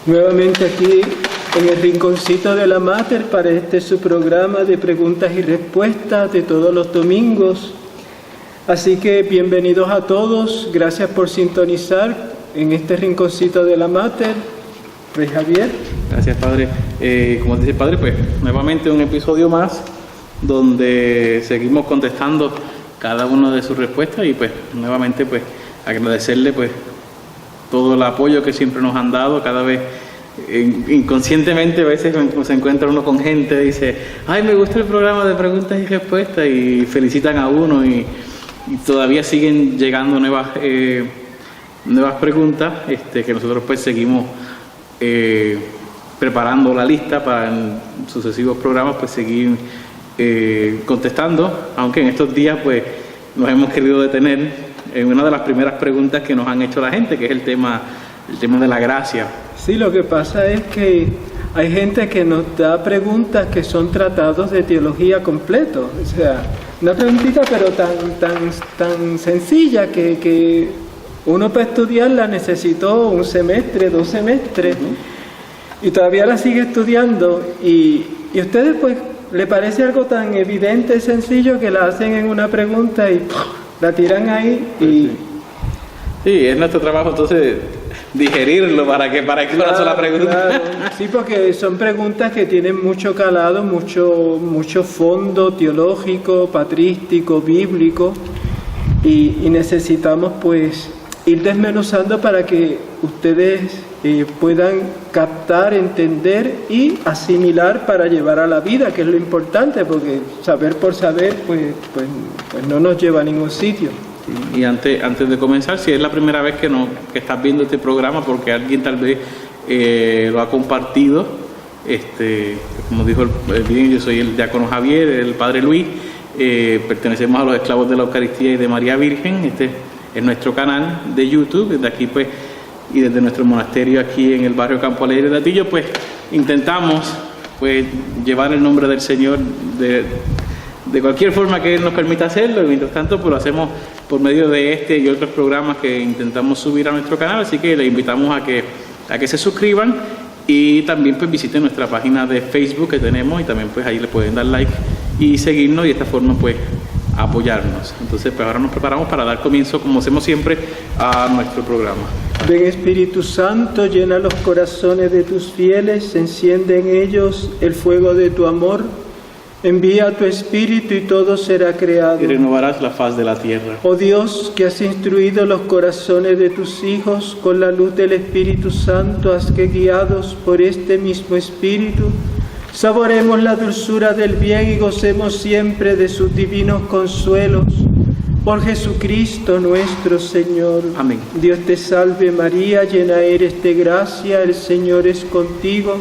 Nuevamente aquí en el rinconcito de la Mater para su programa de preguntas y respuestas de todos los domingos. Así que bienvenidos a todos, gracias por sintonizar en este rinconcito de la Mater. Rey Javier. Gracias, Padre. Como dice el Padre, pues nuevamente un episodio más donde seguimos contestando cada una de sus respuestas y pues nuevamente pues agradecerle pues todo el apoyo que siempre nos han dado. Cada vez inconscientemente a veces se encuentra uno con gente y dice, ay, me gusta el programa de preguntas y respuestas, y felicitan a uno y todavía siguen llegando nuevas preguntas que nosotros pues seguimos preparando la lista para en sucesivos programas pues seguir contestando, aunque en estos días pues nos hemos querido detener en una de las primeras preguntas que nos han hecho la gente, que es el tema de la gracia. Sí, lo que pasa es que hay gente que nos da preguntas que son tratados de teología completos, o sea, una preguntita pero tan sencilla que uno para estudiarla necesitó 1 semestre, 2 semestres, y todavía la sigue estudiando, y ustedes pues le parece algo tan evidente y sencillo que la hacen en una pregunta y la tiran ahí y... Sí, es nuestro trabajo entonces digerirlo para que una sola pregunta. Claro. Sí, porque son preguntas que tienen mucho calado, mucho fondo teológico, patrístico, bíblico, y necesitamos pues ir desmenuzando para que ustedes puedan captar, entender y asimilar para llevar a la vida, que es lo importante, porque saber por saber pues no nos lleva a ningún sitio. Y antes de comenzar, si es la primera vez que estás viendo este programa, porque alguien tal vez lo ha compartido, como dijo bien, yo soy el diácono Javier, el padre Luis, pertenecemos a los esclavos de la Eucaristía y de María Virgen. Este es nuestro canal de YouTube, desde aquí pues, y desde nuestro monasterio aquí en el barrio Campo Alegre de Atillo, pues intentamos pues llevar el nombre del Señor de cualquier forma que Él nos permita hacerlo, y mientras tanto pues lo hacemos por medio de este y otros programas que intentamos subir a nuestro canal, así que les invitamos a que se suscriban y también pues visiten nuestra página de Facebook que tenemos, y también pues ahí le pueden dar like y seguirnos, y de esta forma pues apoyarnos. Entonces pues ahora nos preparamos para dar comienzo, como hacemos siempre, a nuestro programa. Ven Espíritu Santo, llena los corazones de tus fieles, enciende en ellos el fuego de tu amor. Envía tu Espíritu y todo será creado. Y renovarás la faz de la tierra. Oh Dios, que has instruido los corazones de tus hijos con la luz del Espíritu Santo, haz que guiados por este mismo Espíritu, saboremos la dulzura del bien y gocemos siempre de sus divinos consuelos. Por Jesucristo nuestro Señor. Amén. Dios te salve María, llena eres de gracia, el Señor es contigo.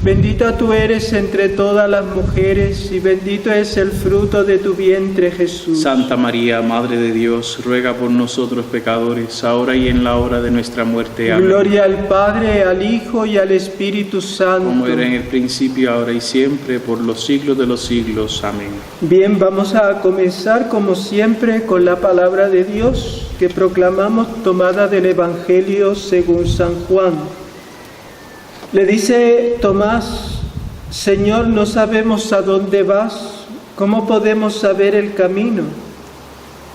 Bendita tú eres entre todas las mujeres, y bendito es el fruto de tu vientre, Jesús. Santa María, Madre de Dios, ruega por nosotros pecadores, ahora y en la hora de nuestra muerte. Amén. Gloria al Padre, al Hijo y al Espíritu Santo. Como era en el principio, ahora y siempre, por los siglos de los siglos. Amén. Bien, vamos a comenzar como siempre con la palabra de Dios que proclamamos, tomada del Evangelio según San Juan. Le dice Tomás, Señor, no sabemos a dónde vas, ¿cómo podemos saber el camino?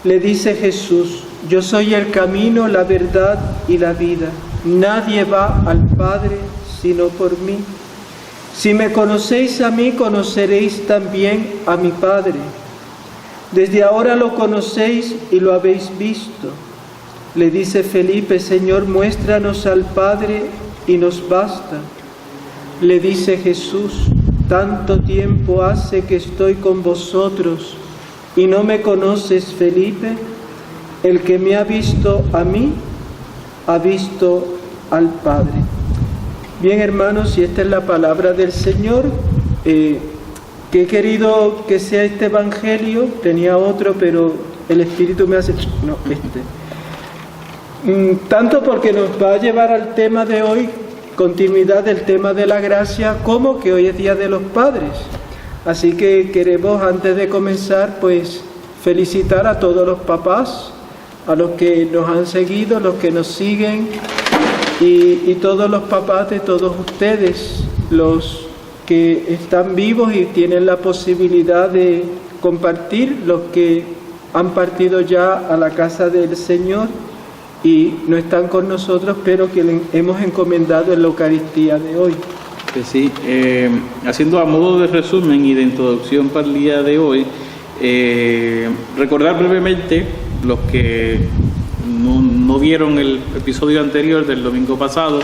Le dice Jesús, yo soy el camino, la verdad y la vida. Nadie va al Padre sino por mí. Si me conocéis a mí, conoceréis también a mi Padre. Desde ahora lo conocéis y lo habéis visto. Le dice Felipe, Señor, muéstranos al Padre y nos basta. Le dice Jesús, tanto tiempo hace que estoy con vosotros y no me conoces, Felipe. El que me ha visto a mí, ha visto al Padre. Bien, hermanos, y esta es la palabra del Señor, que he querido que sea este Evangelio. Tenía otro, pero el Espíritu me hace... No, tanto porque nos va a llevar al tema de hoy, continuidad del tema de la gracia, como que hoy es Día de los Padres. Así que queremos, antes de comenzar, pues felicitar a todos los papás, a los que nos han seguido, los que nos siguen, y todos los papás de todos ustedes, los que están vivos y tienen la posibilidad de compartir, los que han partido ya a la casa del Señor y no están con nosotros, pero que le hemos encomendado en la Eucaristía de hoy. Pues sí, haciendo a modo de resumen y de introducción para el día de hoy, recordar brevemente los que no vieron el episodio anterior del domingo pasado,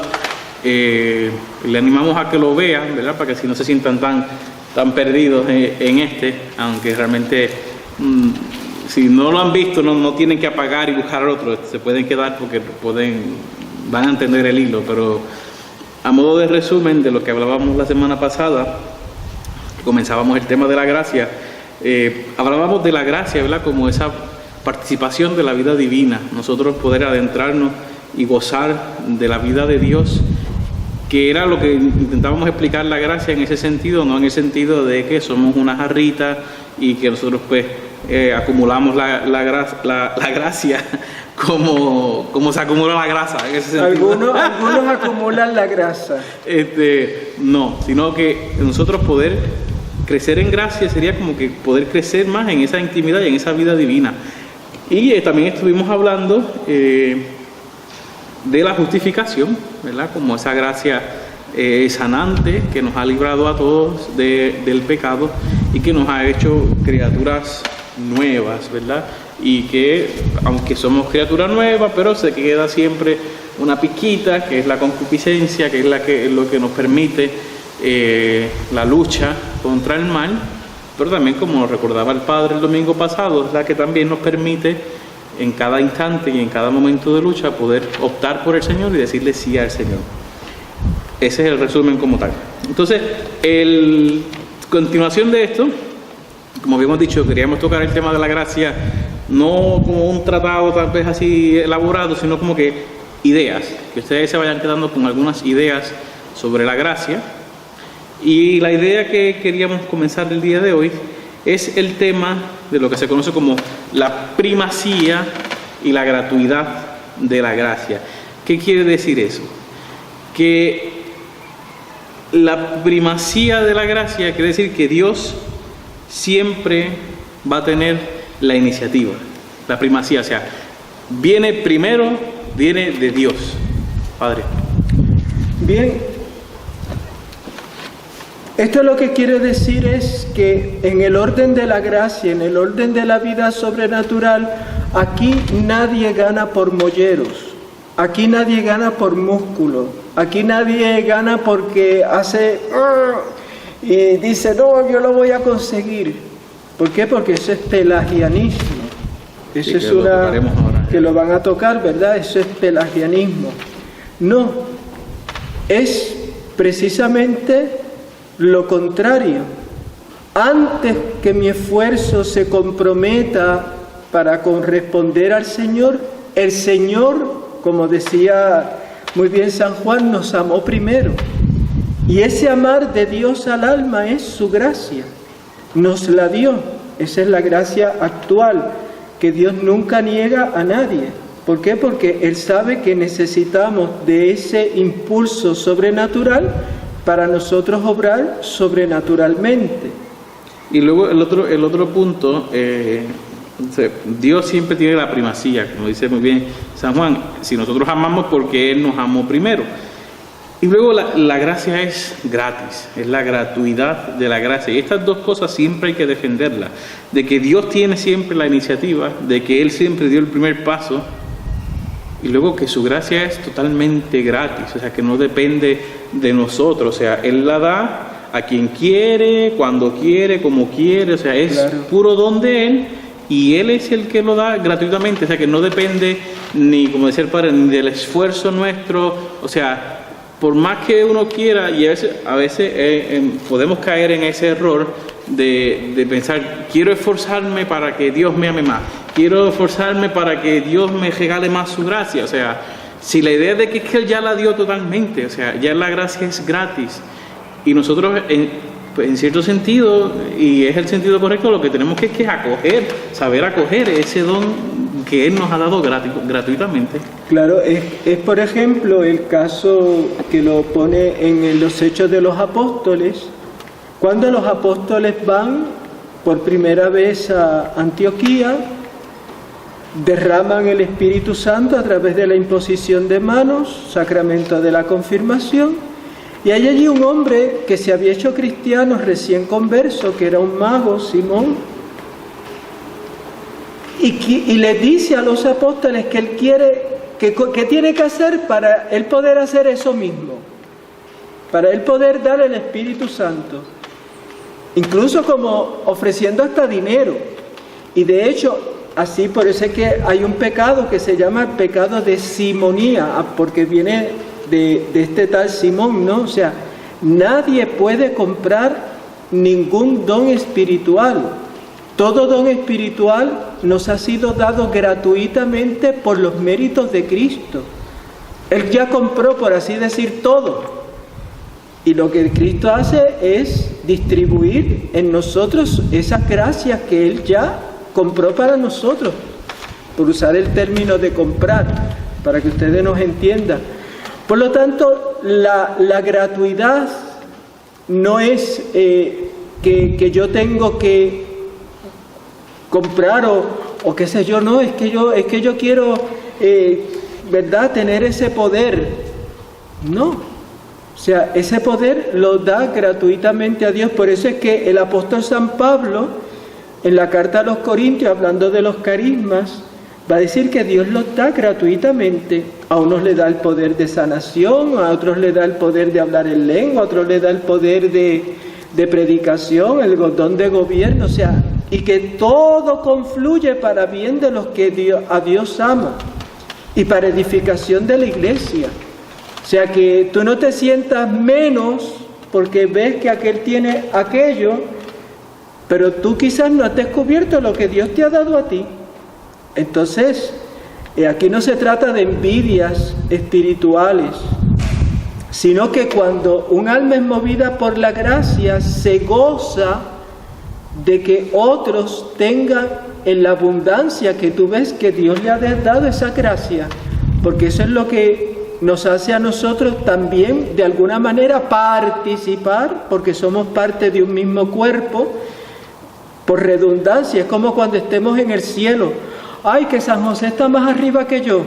le animamos a que lo vean, ¿verdad? Para que así no se sientan tan perdidos en aunque realmente si no lo han visto no tienen que apagar y buscar otro, se pueden quedar porque van a entender el hilo, pero a modo de resumen de lo que hablábamos la semana pasada, comenzábamos el tema de la gracia, hablábamos de la gracia, ¿verdad? Como esa participación de la vida divina, nosotros poder adentrarnos y gozar de la vida de Dios, que era lo que intentábamos explicar la gracia en ese sentido, no en el sentido de que somos una jarrita y que nosotros pues acumulamos la gracia como se acumula la grasa en ese sentido. Algunos acumulan la grasa. No, sino que nosotros poder crecer en gracia sería como que poder crecer más en esa intimidad y en esa vida divina. Y también estuvimos hablando de la justificación, ¿verdad? Como esa gracia sanante que nos ha librado a todos del pecado y que nos ha hecho criaturas nuevas, ¿verdad? Y que, aunque somos criaturas nuevas, pero se queda siempre una piquita, que es la concupiscencia, que es lo que nos permite la lucha contra el mal, pero también, como nos recordaba el Padre el domingo pasado, es la que también nos permite en cada instante y en cada momento de lucha poder optar por el Señor y decirle sí al Señor. Ese es el resumen como tal. Entonces, continuación de esto, como habíamos dicho, queríamos tocar el tema de la gracia, no como un tratado tal vez así elaborado, sino como que ideas, que ustedes se vayan quedando con algunas ideas sobre la gracia. Y la idea que queríamos comenzar el día de hoy es el tema de lo que se conoce como la primacía y la gratuidad de la gracia. ¿Qué quiere decir eso? Que la primacía de la gracia quiere decir que Dios siempre va a tener la iniciativa, la primacía, o sea, viene de Dios, Padre. Bien. Esto lo que quiere decir es que en el orden de la gracia, en el orden de la vida sobrenatural, aquí nadie gana por molleros, aquí nadie gana por músculo, aquí nadie gana porque hace y dice, no, yo lo voy a conseguir. ¿Por qué? Porque eso es pelagianismo. Eso sí, es que lo van a tocar, ¿verdad? Eso es pelagianismo. No, es precisamente lo contrario. Antes que mi esfuerzo se comprometa para corresponder al Señor, el Señor, como decía muy bien San Juan, nos amó primero. Y ese amar de Dios al alma es su gracia. Nos la dio. Esa es la gracia actual, que Dios nunca niega a nadie. ¿Por qué? Porque Él sabe que necesitamos de ese impulso sobrenatural para nosotros obrar sobrenaturalmente. Y luego el otro punto, Dios siempre tiene la primacía, como dice muy bien San Juan, si nosotros amamos porque Él nos amó primero. Y luego la gracia es gratis, es la gratuidad de la gracia. Y estas dos cosas siempre hay que defenderlas, de que Dios tiene siempre la iniciativa, de que Él siempre dio el primer paso, y luego que su gracia es totalmente gratis, o sea, que no depende de nosotros, o sea, Él la da a quien quiere, cuando quiere, como quiere, o sea, es claro, puro don de Él, y Él es el que lo da gratuitamente, o sea, que no depende ni, como decía el Padre, ni del esfuerzo nuestro, o sea, por más que uno quiera, y a veces podemos caer en ese error de pensar, quiero esforzarme para que Dios me ame más, quiero esforzarme para que Dios me regale más su gracia, o sea, si la idea de que Él ya la dio totalmente, o sea, ya la gracia es gratis, y nosotros en cierto sentido, y es el sentido correcto, lo que tenemos que es acoger, saber acoger ese don que Él nos ha dado gratuitamente. Claro, es por ejemplo el caso que lo pone en los Hechos de los Apóstoles, cuando los apóstoles van por primera vez a Antioquía, derraman el Espíritu Santo a través de la imposición de manos, sacramento de la confirmación, y hay allí un hombre que se había hecho cristiano recién converso, que era un mago, Simón, y le dice a los apóstoles que él quiere, que tiene que hacer para él poder hacer eso mismo, para él poder dar el Espíritu Santo, incluso como ofreciendo hasta dinero. Y de hecho, así por eso es que hay un pecado que se llama el pecado de simonía, porque viene de este tal Simón, ¿no? O sea, nadie puede comprar ningún don espiritual. Todo don espiritual nos ha sido dado gratuitamente por los méritos de Cristo. Él ya compró, por así decir, todo. Y lo que Cristo hace es distribuir en nosotros esas gracias que Él ya compró para nosotros, por usar el término de comprar, para que ustedes nos entiendan. Por lo tanto, la gratuidad no es que yo tengo que comprar o qué sé yo, no, es que yo quiero, ¿verdad?, tener ese poder. No. O sea, ese poder lo da gratuitamente a Dios. Por eso es que el apóstol San Pablo, en la carta a los Corintios, hablando de los carismas, va a decir que Dios los da gratuitamente. A unos le da el poder de sanación, a otros le da el poder de hablar en lengua, a otros le da el poder de predicación, el don de gobierno, o sea, y que todo confluye para bien de los que a Dios ama y para edificación de la iglesia. O sea, que tú no te sientas menos porque ves que aquel tiene aquello, pero tú quizás no has descubierto lo que Dios te ha dado a ti. Entonces, aquí no se trata de envidias espirituales, sino que cuando un alma es movida por la gracia, se goza de que otros tengan en la abundancia que tú ves que Dios le ha dado esa gracia, porque eso es lo que nos hace a nosotros también de alguna manera participar, porque somos parte de un mismo cuerpo, por redundancia. Es como cuando estemos en el cielo. ¡Ay, que San José está más arriba que yo!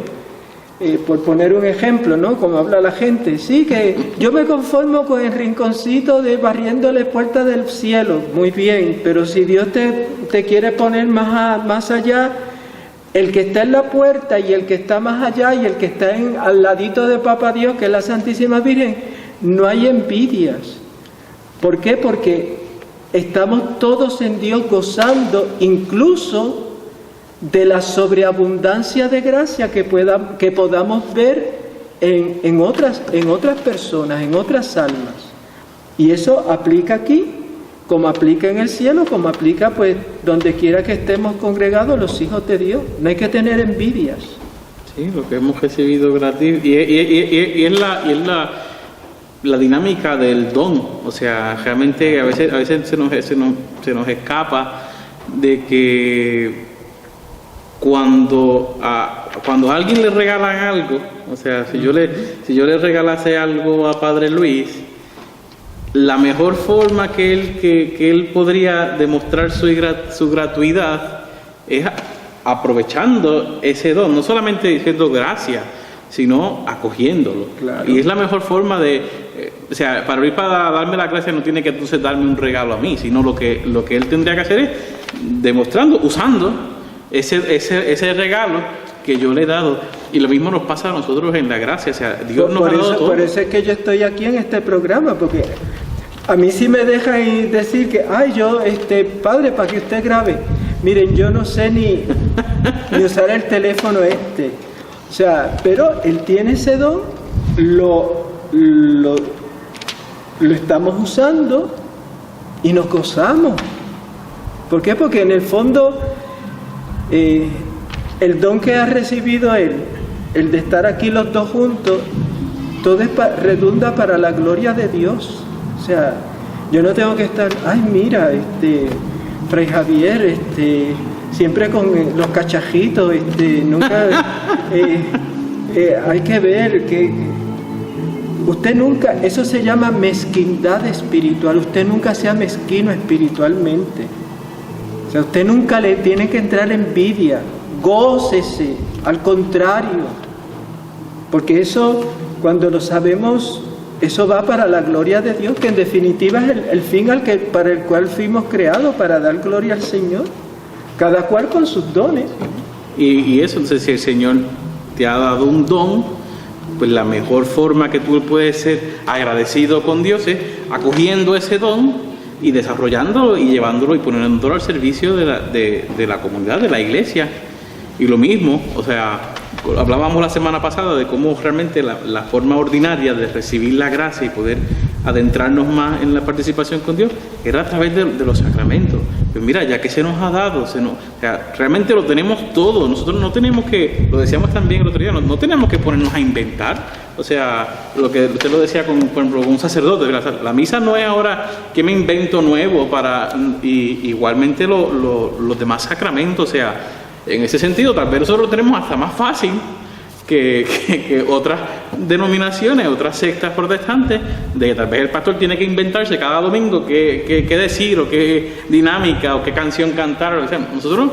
Por poner un ejemplo, ¿no? Como habla la gente. Sí, que yo me conformo con el rinconcito de barriéndole puertas del cielo. Muy bien, pero si Dios te quiere poner más allá, el que está en la puerta y el que está más allá y el que está al ladito de Papá Dios, que es la Santísima Virgen, no hay envidias. ¿Por qué? Porque estamos todos en Dios gozando incluso de la sobreabundancia de gracia que podamos ver en otras personas, en otras almas. Y eso aplica aquí, como aplica en el cielo, como aplica pues donde quiera que estemos congregados los hijos de Dios. No hay que tener envidias. Sí, lo que hemos recibido gratis. Y es la dinámica del don. O sea, realmente a veces se nos escapa de que cuando a alguien le regalan algo, o sea, si yo le regalase algo a Padre Luis, la mejor forma que él podría demostrar su gratuidad es aprovechando ese don, no solamente diciendo gracias, sino acogiéndolo. Claro. Y es la mejor forma o sea, para Luis, para darme la gracia, no tiene que entonces darme un regalo a mí, sino lo que él tendría que hacer es demostrando, usando ese regalo que yo le he dado. Y lo mismo nos pasa a nosotros en la gracia. O sea, Dios nos ha dado todo. Por eso es que yo estoy aquí en este programa, porque a mí sí me dejan decir que, padre, para que usted grabe. Miren, yo no sé ni usar el teléfono O sea, pero él tiene ese don, lo estamos usando y nos gozamos. ¿Por qué? Porque en el fondo el don que ha recibido él, el de estar aquí los dos juntos, todo redunda para la gloria de Dios. O sea, yo no tengo que estar, ay, mira, Fray Javier, siempre con los cachajitos, nunca hay que ver que usted nunca, eso se llama mezquindad espiritual, usted nunca sea mezquino espiritualmente. O sea, usted nunca le tiene que entrar envidia, gócese, al contrario, porque eso, cuando lo sabemos, eso va para la gloria de Dios, que en definitiva es el fin para el cual fuimos creados, para dar gloria al Señor, cada cual con sus dones. Y eso, entonces, si el Señor te ha dado un don, pues la mejor forma que tú puedes ser agradecido con Dios es acogiendo ese don y desarrollándolo y llevándolo y poniéndolo al servicio de la comunidad, de la iglesia. Y lo mismo, o sea, hablábamos la semana pasada de cómo realmente la forma ordinaria de recibir la gracia y poder adentrarnos más en la participación con Dios era a través de los sacramentos. Pues mira, ya que se nos ha dado, o sea, realmente lo tenemos todo. Nosotros no tenemos que, lo decíamos también el otro día, no tenemos que ponernos a inventar. O sea, lo que usted lo decía por ejemplo, con un sacerdote, la misa no es ahora que me invento nuevo igualmente los demás sacramentos. O sea, en ese sentido, tal vez nosotros lo tenemos hasta más fácil que otras denominaciones, otras sectas protestantes, de que tal vez el pastor tiene que inventarse cada domingo qué decir, o qué dinámica, o qué canción cantar. O sea, nosotros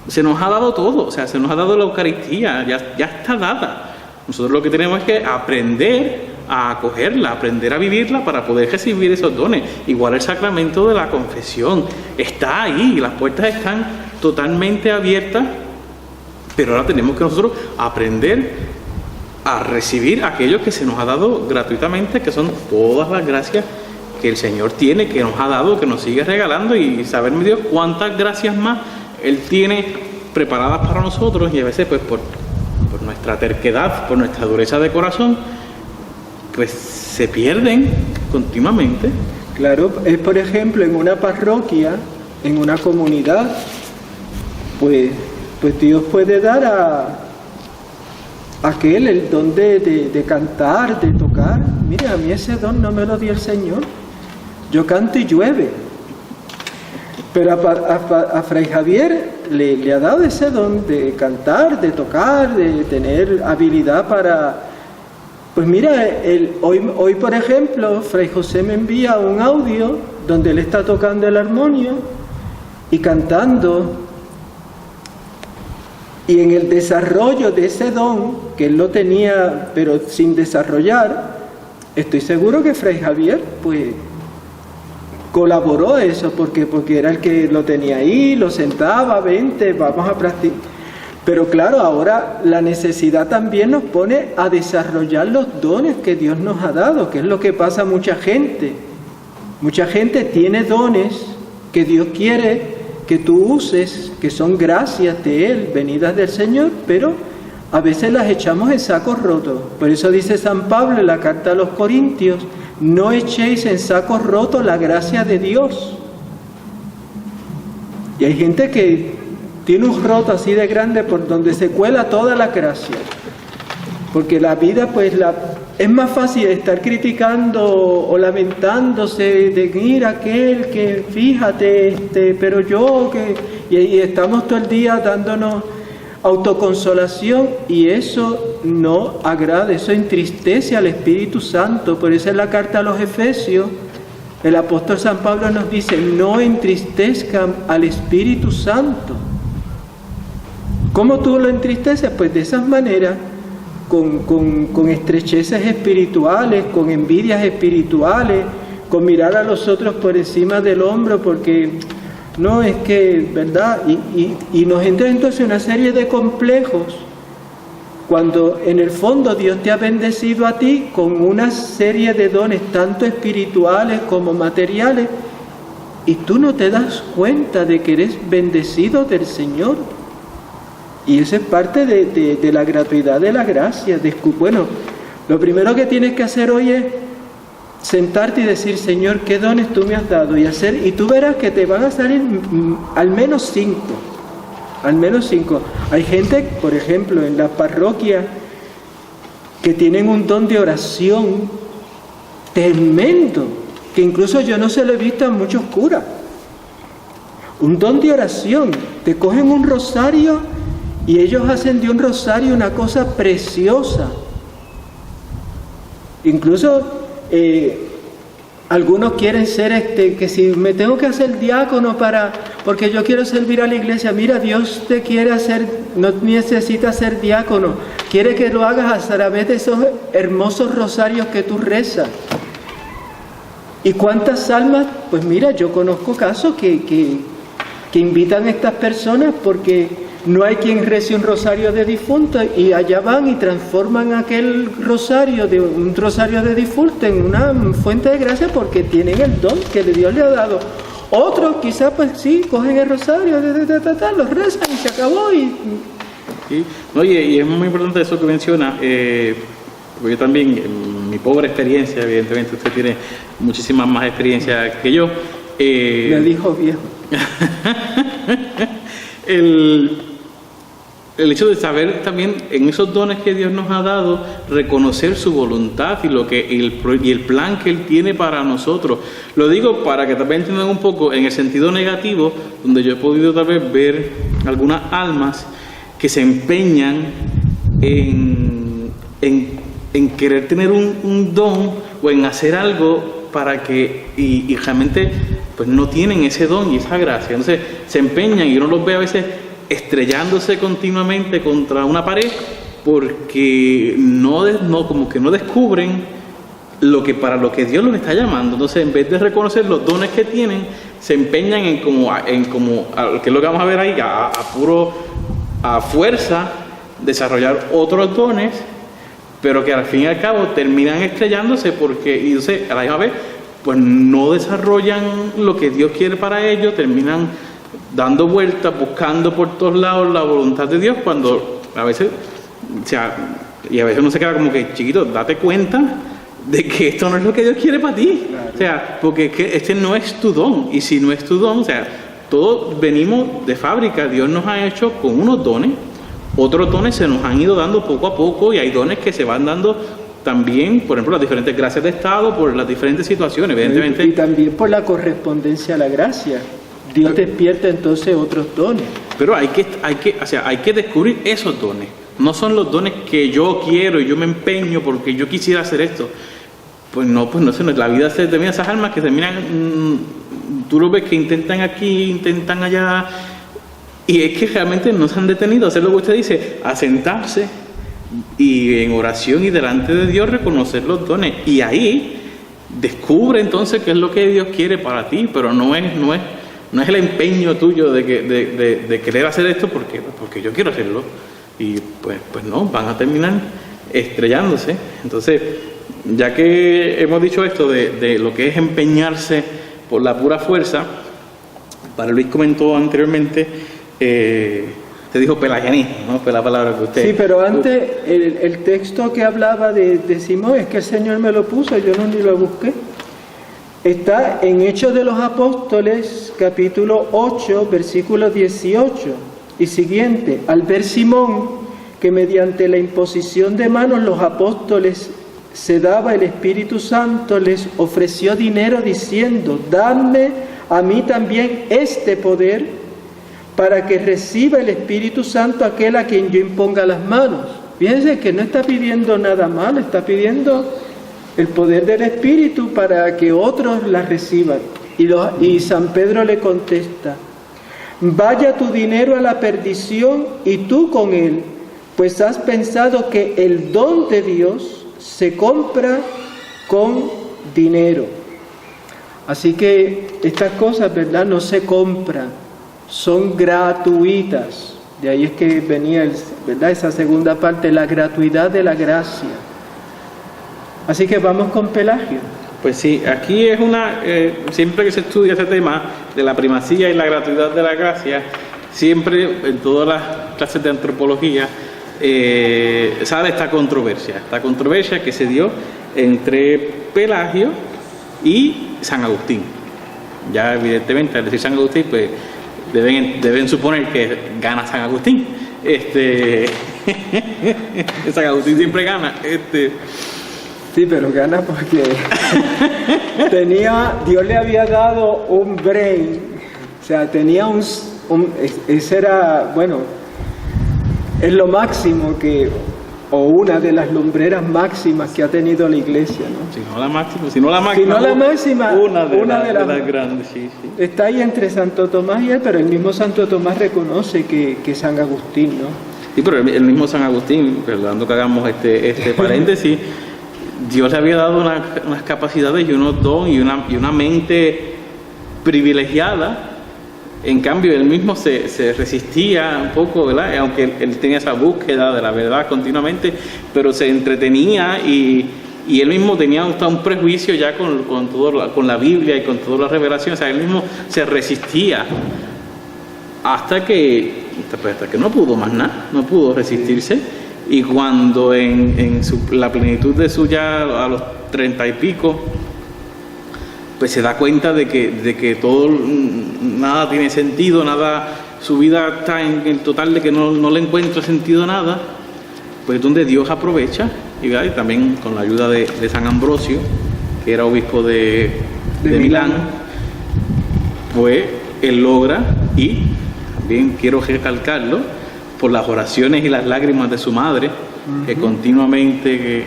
se nos ha dado todo, o sea, se nos ha dado la Eucaristía, ya está dada. Nosotros lo que tenemos es que aprender a acogerla, aprender a vivirla para poder recibir esos dones. Igual el sacramento de la confesión está ahí, las puertas están totalmente abiertas, pero ahora tenemos que nosotros aprender a recibir aquello que se nos ha dado gratuitamente, que son todas las gracias que el Señor tiene, que nos ha dado, que nos sigue regalando, y saber, mi Dios, cuántas gracias más Él tiene preparadas para nosotros, y a veces pues por nuestra terquedad, por nuestra dureza de corazón, pues se pierden continuamente. Claro, es por ejemplo en una parroquia, en una comunidad, pues Dios puede dar a aquel el don de cantar, de tocar. Mire, a mí ese don no me lo dio el Señor. Yo canto y llueve. Pero a Fray Javier le ha dado ese don de cantar, de tocar, de tener habilidad para... Pues mira, hoy por ejemplo, Fray José me envía un audio donde él está tocando el armonio y cantando. Y en el desarrollo de ese don, que él lo tenía, pero sin desarrollar, estoy seguro que Fray Javier, pues, colaboró a eso, porque era el que lo tenía ahí, lo sentaba, vente, vamos a practicar. Pero claro, ahora la necesidad también nos pone a desarrollar los dones que Dios nos ha dado, que es lo que pasa a mucha gente. Mucha gente tiene dones que Dios quiere que tú uses, que son gracias de Él, venidas del Señor, pero a veces las echamos en sacos rotos. Por eso dice San Pablo en la carta a los Corintios: no echéis en sacos rotos la gracia de Dios. Y hay gente que tiene un roto así de grande por donde se cuela toda la gracia. Porque la vida, pues, es más fácil estar criticando o lamentándose de mira aquel que, fíjate, pero yo que... Y estamos todo el día dándonos autoconsolación, y eso no agrada, eso entristece al Espíritu Santo. Por eso en la carta a los Efesios, el apóstol San Pablo nos dice: no entristezcan al Espíritu Santo. ¿Cómo tú lo entristeces? Pues de esas maneras, con estrecheces espirituales, con envidias espirituales, con mirar a los otros por encima del hombro, porque no es que, ¿verdad? Y nos entra entonces una serie de complejos, cuando en el fondo Dios te ha bendecido a ti con una serie de dones, tanto espirituales como materiales, y tú no te das cuenta de que eres bendecido del Señor. Y eso es parte de la gratuidad de la gracia. Bueno, lo primero que tienes que hacer hoy es sentarte y decir: Señor, ¿qué dones tú me has dado? Y tú verás que te van a salir al menos 5. Al menos 5. Hay gente, por ejemplo, en la parroquia, que tienen un don de oración tremendo, que incluso yo no se lo he visto a muchos curas. Un don de oración te cogen un rosario y ellos hacen de un rosario una cosa preciosa. Incluso algunos quieren ser que si me tengo que hacer diácono porque yo quiero servir a la iglesia. Mira, Dios te quiere hacer, no necesitas ser diácono, quiere que lo hagas a través de esos hermosos rosarios que tú rezas. ¿Y cuántas almas? Pues mira, yo conozco casos que invitan a estas personas porque no hay quien rece un rosario de difunto y allá van y transforman aquel rosario de un rosario de difunto en una fuente de gracia porque tienen el don que Dios le ha dado. Otros quizás pues sí, cogen el rosario, los rezan y se acabó. Sí. Oye, y es muy importante eso que menciona, porque yo también, en mi pobre experiencia, evidentemente usted tiene muchísima más experiencia que yo. Me dijo viejo. El hecho de saber también en esos dones que Dios nos ha dado, reconocer su voluntad y el plan que Él tiene para nosotros. Lo digo para que también entiendan un poco en el sentido negativo, donde yo he podido tal vez ver algunas almas que se empeñan en querer tener un don o en hacer algo para que, y realmente pues no tienen ese don y esa gracia. Entonces se empeñan y uno los ve a veces estrellándose continuamente contra una pared porque como que no descubren para lo que Dios los está llamando. Entonces, en vez de reconocer los dones que tienen, se empeñan en como que es lo que vamos a ver ahí, a fuerza desarrollar otros dones, pero que al fin y al cabo terminan estrellándose y entonces a la misma vez pues no desarrollan lo que Dios quiere para ellos, terminan dando vueltas, buscando por todos lados la voluntad de Dios, cuando a veces, y a veces uno se queda como que, chiquito, date cuenta de que esto no es lo que Dios quiere para ti. Claro. Porque es que este no es tu don, y si no es tu don, todos venimos de fábrica, Dios nos ha hecho con unos dones, otros dones se nos han ido dando poco a poco, y hay dones que se van dando también, por ejemplo, las diferentes gracias de Estado, por las diferentes situaciones, evidentemente. Y también por la correspondencia a la gracia. Dios despierta entonces otros dones. Pero hay que descubrir esos dones. No son los dones que yo quiero y yo me empeño porque yo quisiera hacer esto. Pues no, la vida se termina, esas almas que terminan, tú lo ves que intentan aquí, intentan allá, y es que realmente no se han detenido a hacer lo que usted dice, a sentarse y en oración y delante de Dios reconocer los dones. Y ahí descubre entonces qué es lo que Dios quiere para ti, pero no es el empeño tuyo de querer hacer esto porque yo quiero hacerlo. Y pues no, van a terminar estrellándose. Entonces, ya que hemos dicho esto de lo que es empeñarse por la pura fuerza, para Luis comentó anteriormente, te dijo pelagianismo, ¿no? Fue la palabra que usted... Sí, pero antes el texto que hablaba de Simón, es que el Señor me lo puso, yo ni lo busqué. Está en Hechos de los Apóstoles, capítulo 8, versículo 18 y siguiente. Al ver Simón que mediante la imposición de manos los apóstoles se daba el Espíritu Santo, les ofreció dinero diciendo: dadme a mí también este poder para que reciba el Espíritu Santo aquel a quien yo imponga las manos. Fíjense que no está pidiendo nada malo, está pidiendo el poder del Espíritu para que otros la reciban. Y San Pedro le contesta: vaya tu dinero a la perdición y tú con él, pues has pensado que el don de Dios se compra con dinero. Así que estas cosas, ¿verdad?, no se compran, son gratuitas. De ahí es que venía, ¿verdad?, esa segunda parte, la gratuidad de la gracia. Así que vamos con Pelagio. Pues sí, aquí es siempre que se estudia ese tema de la primacía y la gratuidad de la gracia, siempre en todas las clases de antropología sale esta controversia que se dio entre Pelagio y San Agustín. Ya evidentemente al decir San Agustín, pues deben suponer que gana San Agustín. San Agustín siempre gana. Sí, pero gana porque Dios le había dado un brain, o sea, tenía ese era, bueno, es lo máximo o una de las lumbreras máximas que ha tenido la Iglesia, ¿no? Si no la máxima, una de las grandes, sí. Está ahí entre Santo Tomás y él, pero el mismo Santo Tomás reconoce que San Agustín, ¿no? Sí, pero el mismo San Agustín, perdonando que hagamos este paréntesis, Dios le había dado unas capacidades y unos dones y una mente privilegiada. En cambio, él mismo se resistía un poco, ¿verdad? Aunque él tenía esa búsqueda de la verdad continuamente, pero se entretenía y él mismo tenía hasta un prejuicio ya con la Biblia y con toda la revelación. O sea, él mismo se resistía hasta que no pudo más nada, no pudo resistirse. Y cuando en la plenitud de su ya a los 30 y pico, pues se da cuenta de que nada tiene sentido, nada, su vida está en el total de que no le encuentra sentido a nada, pues donde Dios aprovecha, y también con la ayuda de San Ambrosio, que era obispo de Milán, pues él logra, y también quiero recalcarlo, por las oraciones y las lágrimas de su madre, que continuamente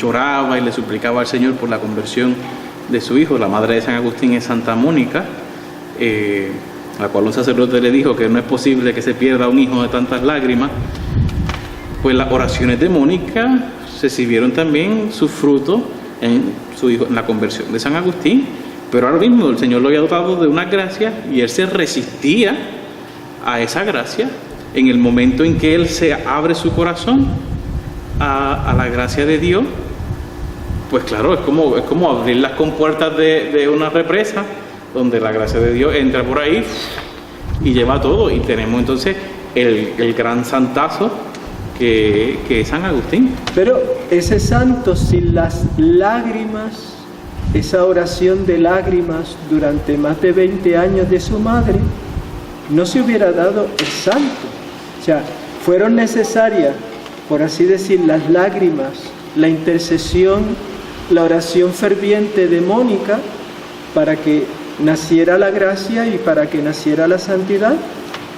lloraba y le suplicaba al Señor por la conversión de su hijo. La madre de San Agustín es Santa Mónica, a la cual un sacerdote le dijo que no es posible que se pierda un hijo de tantas lágrimas. Pues las oraciones de Mónica recibieron también su fruto en su hijo, en la conversión de San Agustín, pero ahora mismo el Señor lo había dotado de una gracia y él se resistía a esa gracia. En el momento en que él se abre su corazón a la gracia de Dios, pues claro, es como abrir las compuertas de una represa, donde la gracia de Dios entra por ahí y lleva todo. Y tenemos entonces el gran santazo que es San Agustín. Pero ese santo, sin las lágrimas, esa oración de lágrimas durante más de 20 años de su madre, no se hubiera dado el santo. O sea, fueron necesarias, por así decir, las lágrimas, la intercesión, la oración ferviente de Mónica para que naciera la gracia y para que naciera la santidad,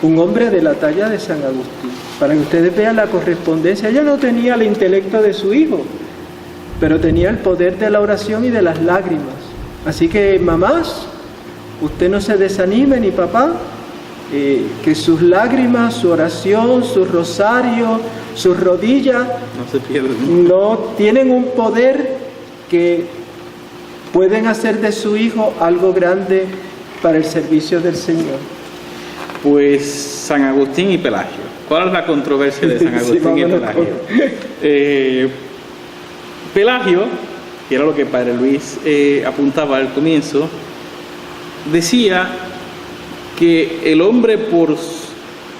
un hombre de la talla de San Agustín. Para que ustedes vean la correspondencia. Ella no tenía el intelecto de su hijo, pero tenía el poder de la oración y de las lágrimas. Así que, mamás, usted no se desanime, ni papá, que sus lágrimas, su oración, su rosario, sus rodillas no se pierden. No tienen un poder que pueden hacer de su hijo algo grande para el servicio del Señor. Pues San Agustín y Pelagio. ¿Cuál es la controversia de San Agustín y Pelagio? Pelagio, que era lo que Padre Luis apuntaba al comienzo, decía que el hombre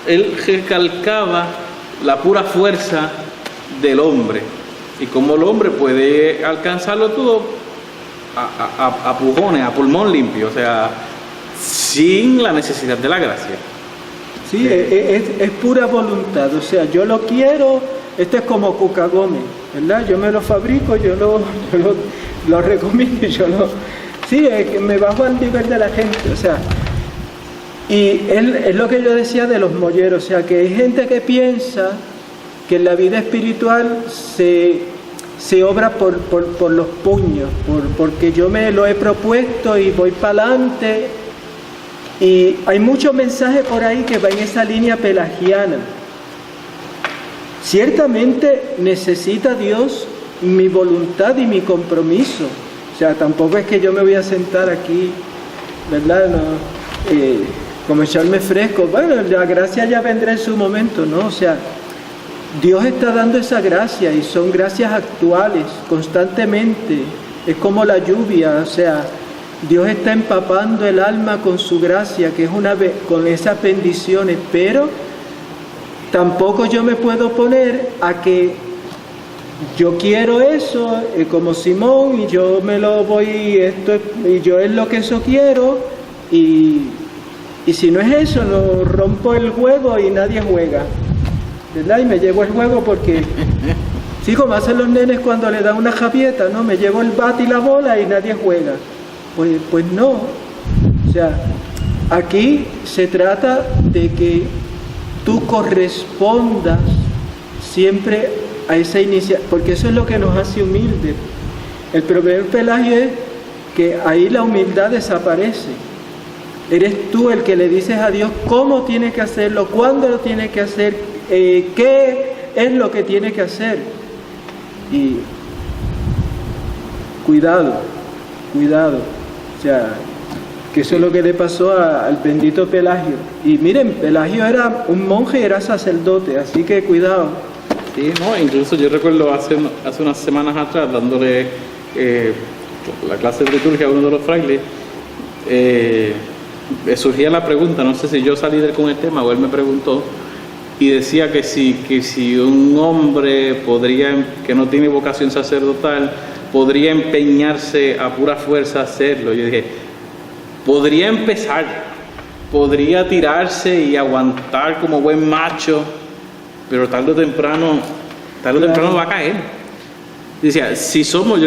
él recalcaba la pura fuerza del hombre y cómo el hombre puede alcanzarlo todo a pujones, a pulmón limpio, o sea, sin la necesidad de la gracia. Sí, es pura voluntad, o sea, yo lo quiero. Esto es como Cuca Gómez, ¿verdad? Yo me lo fabrico, yo lo recomiendo, sí, me bajo al nivel de la gente, o sea. Y es lo que yo decía de los molleros, o sea, que hay gente que piensa que en la vida espiritual se obra por los puños, porque yo me lo he propuesto y voy para adelante. Y hay muchos mensajes por ahí que van en esa línea pelagiana. Ciertamente necesita Dios mi voluntad y mi compromiso. O sea, tampoco es que yo me voy a sentar aquí, ¿verdad? Como echarme fresco. Bueno, la gracia ya vendrá en su momento, ¿no? O sea, Dios está dando esa gracia y son gracias actuales, constantemente. Es como la lluvia, o sea, Dios está empapando el alma con su gracia, que es con esas bendiciones, pero tampoco yo me puedo poner a que yo quiero eso, como Simón, y yo me lo voy, y yo es lo que eso quiero, y si no es eso, lo rompo el juego y nadie juega, ¿verdad? Y me llevo el juego porque, sí, como hacen los nenes cuando le dan una javieta, ¿no? Me llevo el bat y la bola y nadie juega. Pues no, o sea, aquí se trata de que tú correspondas siempre a esa iniciativa, porque eso es lo que nos hace humildes. El problema del Pelagio es que ahí la humildad desaparece. Eres tú el que le dices a Dios cómo tiene que hacerlo, cuándo lo tiene que hacer, qué es lo que tiene que hacer. Y cuidado, o sea, que eso es lo que le pasó al bendito Pelagio. Y miren, Pelagio era un monje y era sacerdote, así que cuidado. Sí, no, incluso yo recuerdo hace unas semanas atrás, dándole la clase de liturgia a uno de los frailes, surgía la pregunta, no sé si yo salí con el tema o él me preguntó, y decía que si un hombre que no tiene vocación sacerdotal, podría empeñarse a pura fuerza a hacerlo. Yo dije, podría empezar, podría tirarse y aguantar como buen macho, pero tarde o temprano va a caer. Decía, si somos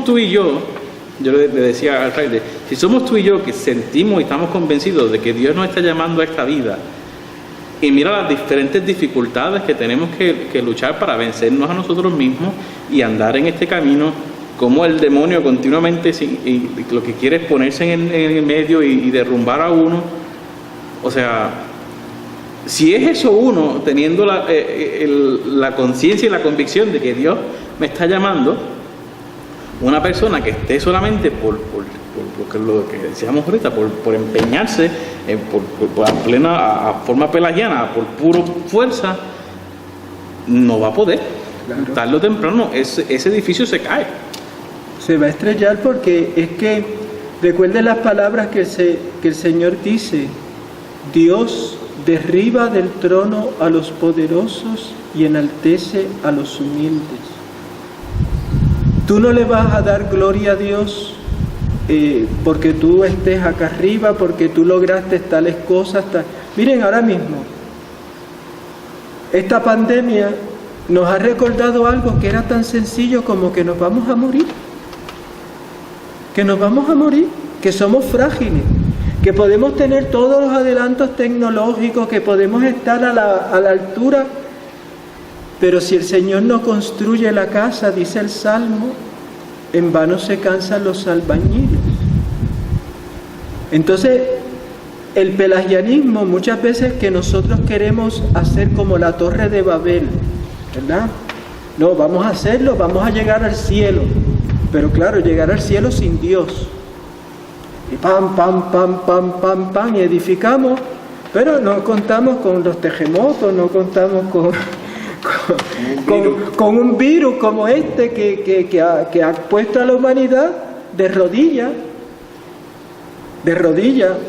tú y yo le decía al fraile, si somos tú y yo que sentimos y estamos convencidos de que Dios nos está llamando a esta vida, y mira las diferentes dificultades que tenemos que luchar para vencernos a nosotros mismos y andar en este camino, como el demonio continuamente y lo que quiere es ponerse en el medio y derrumbar a uno. O sea, si es eso uno, teniendo la conciencia y la convicción de que Dios me está llamando, una persona que esté solamente por lo que decíamos ahorita, por empeñarse, a forma pelagiana, por pura fuerza, no va a poder. Claro. Tarde o temprano ese edificio se cae. Se va a estrellar, porque es que recuerden las palabras que el Señor dice: Dios derriba del trono a los poderosos y enaltece a los humildes. Tú no le vas a dar gloria a Dios porque tú estés acá arriba, porque tú lograste tales cosas. Miren, ahora mismo, esta pandemia nos ha recordado algo que era tan sencillo como que nos vamos a morir. Que somos frágiles, que podemos tener todos los adelantos tecnológicos, que podemos estar a la altura, pero si el Señor no construye la casa, dice el Salmo, en vano se cansan los albañiles. Entonces, el pelagianismo, muchas veces que nosotros queremos hacer como la Torre de Babel, ¿verdad? No, vamos a hacerlo, vamos a llegar al cielo. Pero claro, llegar al cielo sin Dios. Y pam, y edificamos, pero no contamos con los terremotos, no contamos con un virus como este que ha puesto a la humanidad de rodillas.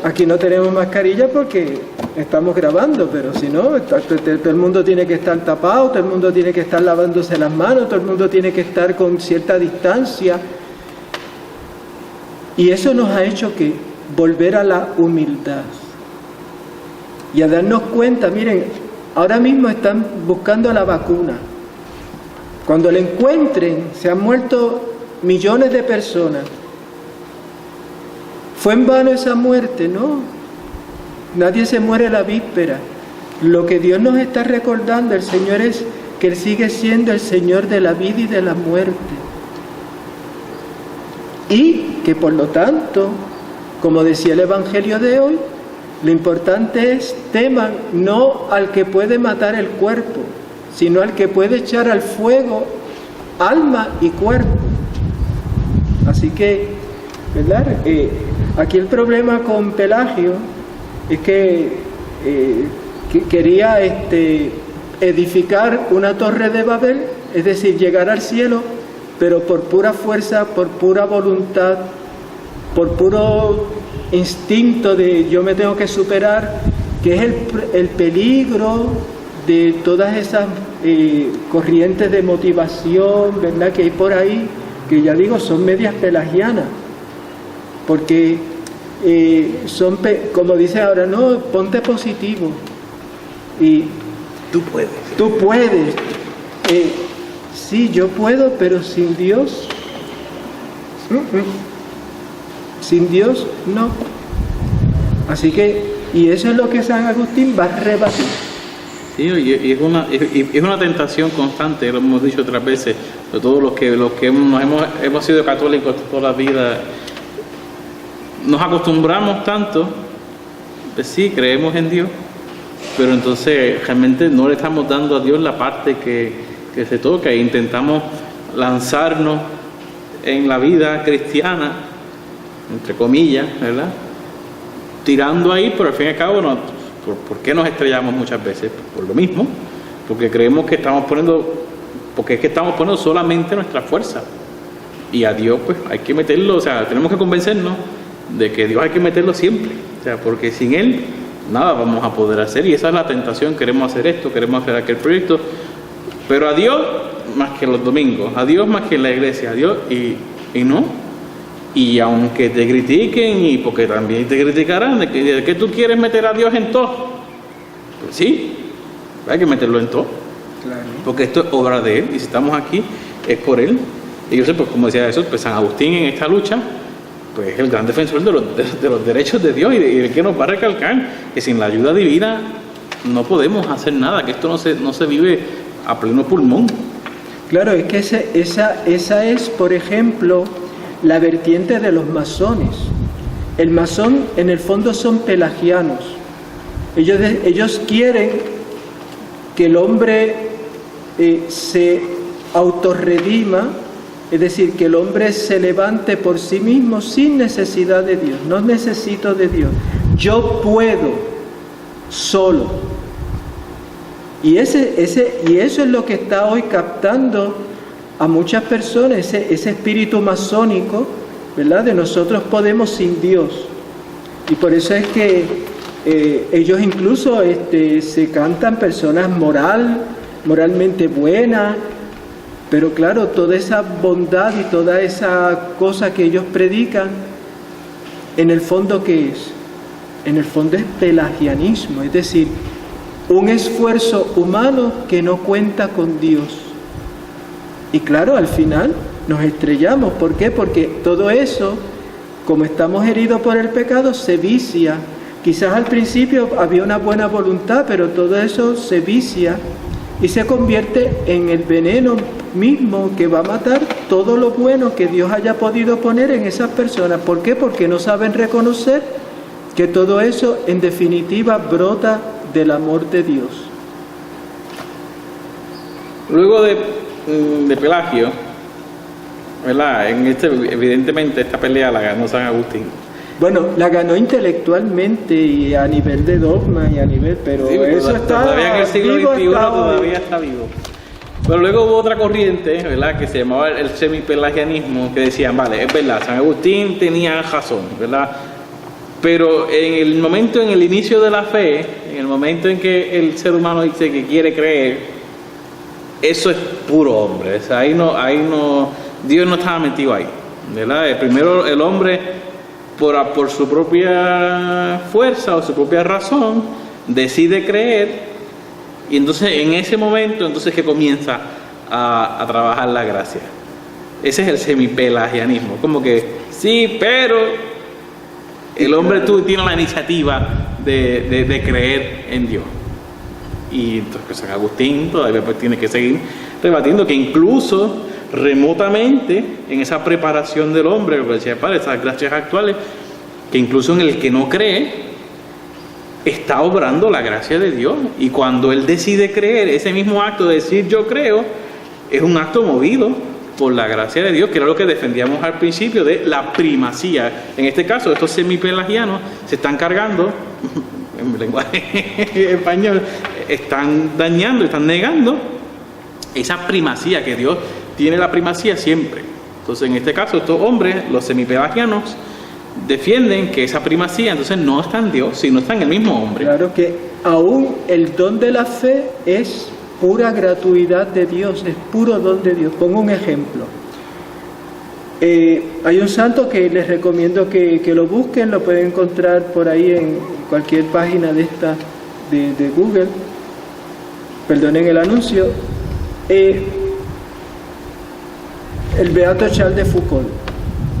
Aquí no tenemos mascarilla porque estamos grabando, pero si no, todo el mundo tiene que estar tapado, todo el mundo tiene que estar lavándose las manos, todo el mundo tiene que estar con cierta distancia. Y eso nos ha hecho que volver a la humildad y a darnos cuenta. Miren, ahora mismo están buscando la vacuna. Cuando la encuentren, se han muerto millones de personas. ¿Fue en vano esa muerte? No. Nadie se muere a la víspera. Lo que Dios nos está recordando, el Señor, es que Él sigue siendo el Señor de la vida y de la muerte. Y que por lo tanto, como decía el Evangelio de hoy, lo importante es: teman no al que puede matar el cuerpo, sino al que puede echar al fuego alma y cuerpo. Así que, ¿verdad? Aquí el problema con Pelagio es que quería edificar una torre de Babel, es decir, llegar al cielo, pero por pura fuerza, por pura voluntad, por puro instinto de yo me tengo que superar, que es el peligro de todas esas corrientes de motivación, ¿verdad?, que hay por ahí, que ya digo, son medias pelagianas, porque como dice ahora, no, ponte positivo y tú puedes. Tú puedes. Sí, yo puedo, pero sin Dios, sin Dios no. Así que, y eso es lo que San Agustín va a rebatir. Sí, y es una tentación constante, lo hemos dicho otras veces, de todos los que hemos sido católicos toda la vida. Nos acostumbramos tanto, pues sí, creemos en Dios, pero entonces realmente no le estamos dando a Dios la parte que se toca, e intentamos lanzarnos en la vida cristiana, entre comillas, ¿verdad? Tirando ahí, pero al fin y al cabo, ¿por qué nos estrellamos muchas veces? Por lo mismo, porque creemos que estamos poniendo solamente nuestra fuerza, y a Dios pues hay que meterlo, o sea, tenemos que convencernos de que Dios hay que meterlo siempre, o sea, porque sin Él nada vamos a poder hacer, y esa es la tentación. Queremos hacer esto, queremos hacer aquel proyecto, pero a Dios más que los domingos, a Dios más que la iglesia, a Dios y no. Y aunque te critiquen, y porque también te criticarán de que tú quieres meter a Dios en todo, pues sí, hay que meterlo en todo, claro, porque esto es obra de Él, y si estamos aquí es por Él. Y yo sé, pues como decía eso, pues San Agustín en esta lucha pues es el gran defensor de los derechos de Dios, y de que nos va a recalcar que sin la ayuda divina no podemos hacer nada, que esto no se vive a pleno pulmón. Claro, es que esa es, por ejemplo, la vertiente de los masones. El masón en el fondo son pelagianos. Ellos quieren que el hombre se autorredima, es decir, que el hombre se levante por sí mismo sin necesidad de Dios. No necesito de Dios, yo puedo solo. Y eso es lo que está hoy captando a muchas personas, ese espíritu masónico, ¿verdad? De nosotros podemos sin Dios. Y por eso es que ellos incluso se cantan personas moralmente buenas, pero claro, toda esa bondad y toda esa cosa que ellos predican, en el fondo, ¿qué es? En el fondo es pelagianismo, es decir, un esfuerzo humano que no cuenta con Dios. Y claro, al final nos estrellamos. ¿Por qué? Porque todo eso, como estamos heridos por el pecado, se vicia. Quizás al principio había una buena voluntad, pero todo eso se vicia y se convierte en el veneno mismo que va a matar todo lo bueno que Dios haya podido poner en esas personas. ¿Por qué? Porque no saben reconocer que todo eso en definitiva brota del amor de Dios. Luego de Pelagio, ¿verdad? Evidentemente esta pelea la ganó San Agustín. Bueno, la ganó intelectualmente y a nivel de dogma y a nivel, pero sí, eso está todavía en el siglo XXI, todavía está vivo. Pero luego hubo otra corriente, ¿verdad?, que se llamaba el semipelagianismo, que decían, vale, es verdad, San Agustín tenía razón, ¿verdad? Pero en el inicio de la fe, en el momento en que el ser humano dice que quiere creer, eso es puro hombre. O sea, ahí no, Dios no estaba metido ahí, ¿verdad? Primero el hombre, por su propia fuerza o su propia razón, decide creer, y entonces en ese momento entonces que comienza a trabajar la gracia. Ese es el semipelagianismo, como que sí, pero el hombre tiene la iniciativa de creer en Dios. Y entonces San Agustín todavía pues tiene que seguir rebatiendo que incluso remotamente en esa preparación del hombre, lo que decía el Padre, esas gracias actuales, que incluso en el que no cree está obrando la gracia de Dios, y cuando él decide creer, ese mismo acto de decir yo creo es un acto movido por la gracia de Dios, que era lo que defendíamos al principio de la primacía. En este caso, estos semipelagianos se están cargando, en lenguaje español, están dañando, están negando esa primacía, que Dios tiene la primacía siempre. Entonces, en este caso, estos hombres, los semipelagianos, defienden que esa primacía entonces no está en Dios, sino está en el mismo hombre. Claro que aún el don de la fe es pura gratuidad de Dios, es puro don de Dios. Pongo un ejemplo. Hay un santo que les recomiendo que lo busquen, lo pueden encontrar por ahí en cualquier página de esta de Google. Perdonen el anuncio. El beato Charles de Foucauld.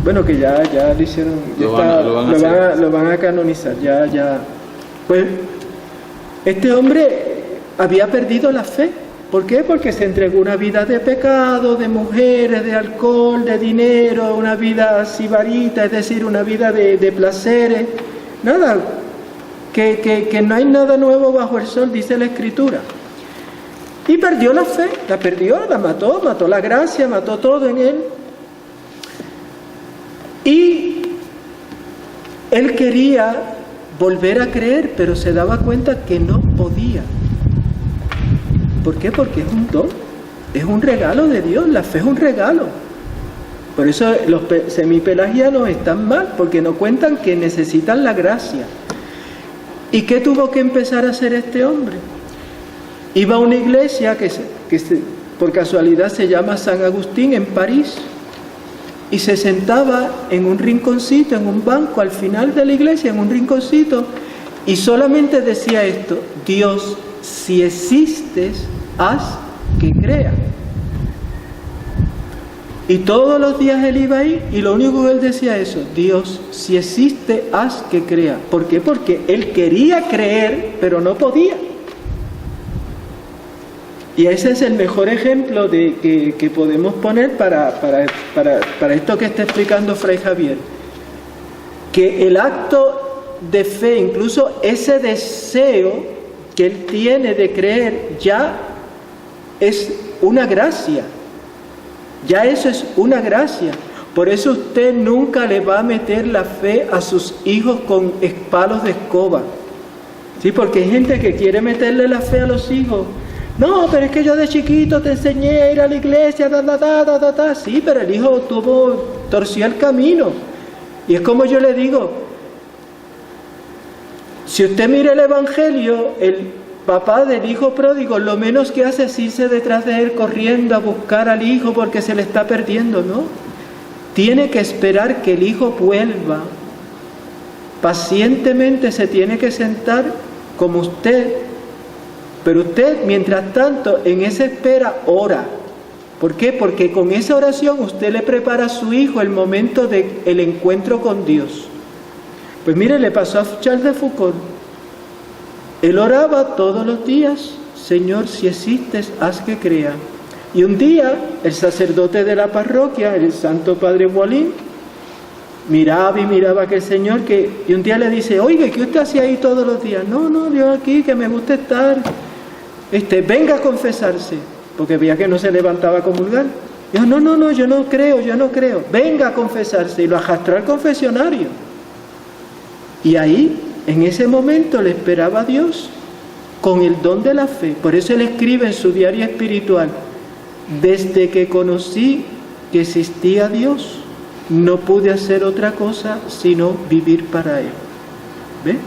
Bueno, que ya lo hicieron, lo van a canonizar, ya. Pues este hombre había perdido la fe. ¿Por qué? Porque se entregó una vida de pecado, de mujeres, de alcohol, de dinero, una vida sibarita, es decir, una vida de placeres. Nada, que no hay nada nuevo bajo el sol, dice la Escritura. Y perdió la fe, la mató la gracia, mató todo en él. Y él quería volver a creer, pero se daba cuenta que no podía. ¿Por qué? Porque es un don, es un regalo de Dios, la fe es un regalo. Por eso los semipelagianos están mal, porque no cuentan que necesitan la gracia. ¿Y qué tuvo que empezar a hacer este hombre? Iba a una iglesia que por casualidad se llama San Agustín en París, y se sentaba en un rinconcito, en un banco al final de la iglesia, en un rinconcito, y solamente decía esto: Dios, si existes, haz que crea. Y todos los días él iba ahí y lo único que él decía eso: Dios, si existe, haz que crea. ¿Por qué? Porque él quería creer, pero no podía. Y ese es el mejor ejemplo que podemos poner para esto que está explicando Fray Javier. Que el acto de fe, incluso ese deseo que él tiene de creer, ya es una gracia. Ya eso es una gracia. Por eso usted nunca le va a meter la fe a sus hijos con palos de escoba. Sí, porque hay gente que quiere meterle la fe a los hijos. No, pero es que yo de chiquito te enseñé a ir a la iglesia, Sí, pero el hijo torció el camino. Y es como yo le digo, si usted mira el Evangelio, el papá del hijo pródigo, lo menos que hace es irse detrás de él corriendo a buscar al hijo porque se le está perdiendo, ¿no? Tiene que esperar que el hijo vuelva. Pacientemente se tiene que sentar como usted. Pero usted, mientras tanto, en esa espera, ora. ¿Por qué? Porque con esa oración usted le prepara a su hijo el momento del encuentro con Dios. Pues mire, le pasó a Charles de Foucauld. Él oraba todos los días: Señor, si existes, haz que crea. Y un día, el sacerdote de la parroquia, el Santo Padre Boilin, miraba que el Señor, y un día le dice: oiga, ¿qué usted hacía ahí todos los días? No, yo aquí, que me gusta estar. Venga a confesarse, porque veía que no se levantaba a comulgar. Dijo: no, yo no creo. Venga a confesarse, y lo arrastró al confesionario. Y ahí, en ese momento, le esperaba a Dios con el don de la fe. Por eso él escribe en su diario espiritual: desde que conocí que existía Dios, no pude hacer otra cosa sino vivir para Él. ¿Ve?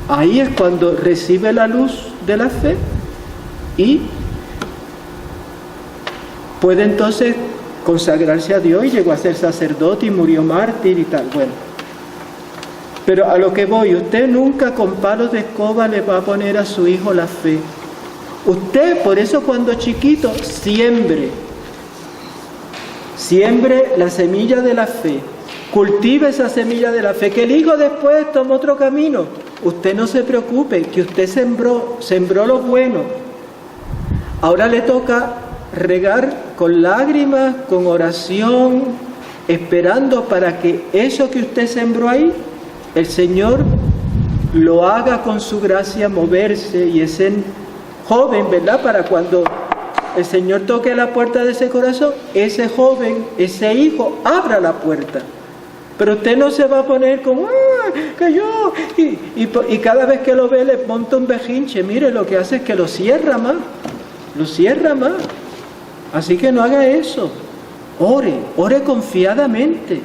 Ahí es cuando recibe la luz de la fe y puede entonces consagrarse a Dios, y llegó a ser sacerdote y murió mártir y tal. Bueno, pero a lo que voy, usted nunca con palos de escoba le va a poner a su hijo la fe. Usted, por eso, cuando chiquito, siembre la semilla de la fe, cultive esa semilla de la fe. Que el hijo después tome otro camino, usted no se preocupe, que usted sembró lo bueno. Ahora le toca regar con lágrimas, con oración, esperando para que eso que usted sembró ahí, el Señor lo haga con su gracia moverse, y ese joven, ¿verdad?, para cuando el Señor toque la puerta de ese corazón, ese joven, ese hijo, abra la puerta. Pero usted no se va a poner como, que yo, y cada vez que lo ve le monta un bejinche. Mire, lo que hace es que lo cierra más. Así que no haga eso. Ore confiadamente.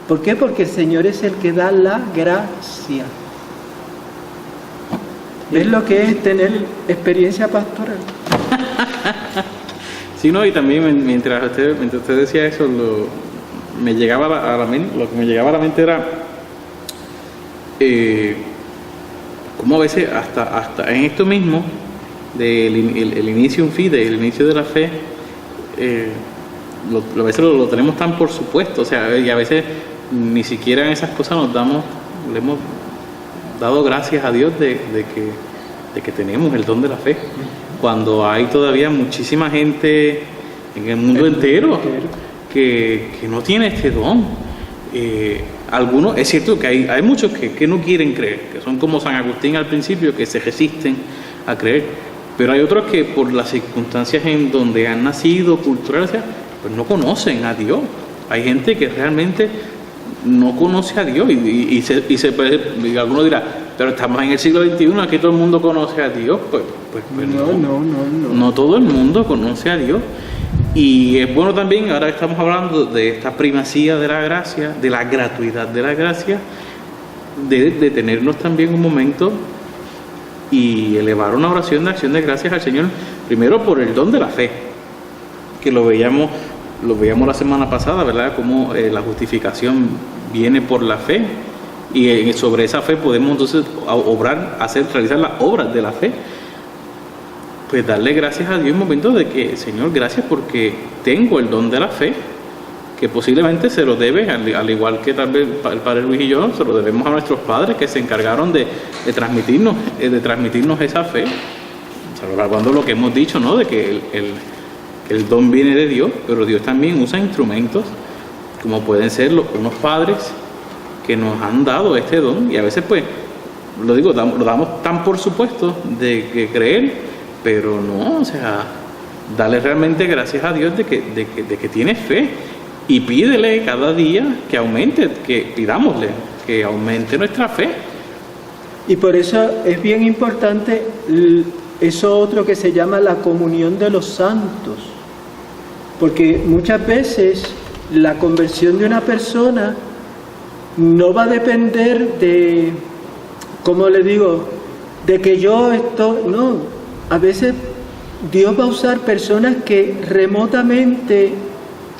¿Por qué? Porque el Señor es el que da la gracia. ¿Ves lo que es tener experiencia pastoral? Sí, no, y también mientras usted decía eso, me llegaba a la mente, lo que me llegaba a la mente era cómo a veces hasta en esto mismo del el inicio fide, el inicio de la fe, a veces lo tenemos tan por supuesto, o sea, y a veces ni siquiera en esas cosas le hemos dado gracias a Dios de que tenemos el don de la fe, cuando hay todavía muchísima gente en el mundo entero que no tiene este don. Algunos, es cierto que hay muchos que no quieren creer, que son como San Agustín al principio, que se resisten a creer, pero hay otros que por las circunstancias en donde han nacido, culturales, pues no conocen a Dios. Hay gente que realmente no conoce a Dios y algunos dirán, pero estamos en el siglo XXI, aquí todo el mundo conoce a Dios. Pues no todo el mundo conoce a Dios. Y es bueno también, ahora estamos hablando de esta primacía de la gracia, de la gratuidad de la gracia, de detenernos también un momento y elevar una oración de acción de gracias al Señor, primero por el don de la fe, que lo veíamos la semana pasada, ¿verdad? Cómo la justificación viene por la fe, y sobre esa fe podemos entonces realizar las obras de la fe. Pues darle gracias a Dios en un momento de que, Señor, gracias porque tengo el don de la fe, que posiblemente se lo debe, al igual que tal vez el Padre Luis y yo, se lo debemos a nuestros padres que se encargaron de transmitirnos esa fe, salvaguardando lo que hemos dicho, ¿no? De que el don viene de Dios, pero Dios también usa instrumentos, como pueden ser unos padres que nos han dado este don, y a veces, pues, lo damos tan por supuesto de que creer, pero no, o sea, dale realmente gracias a Dios de que tienes fe, y pídele cada día que aumente, pidámosle que aumente nuestra fe. Y por eso es bien importante eso otro que se llama la comunión de los santos, porque muchas veces la conversión de una persona no va a depender de, ¿cómo le digo?, de que yo estoy, no. A veces Dios va a usar personas que remotamente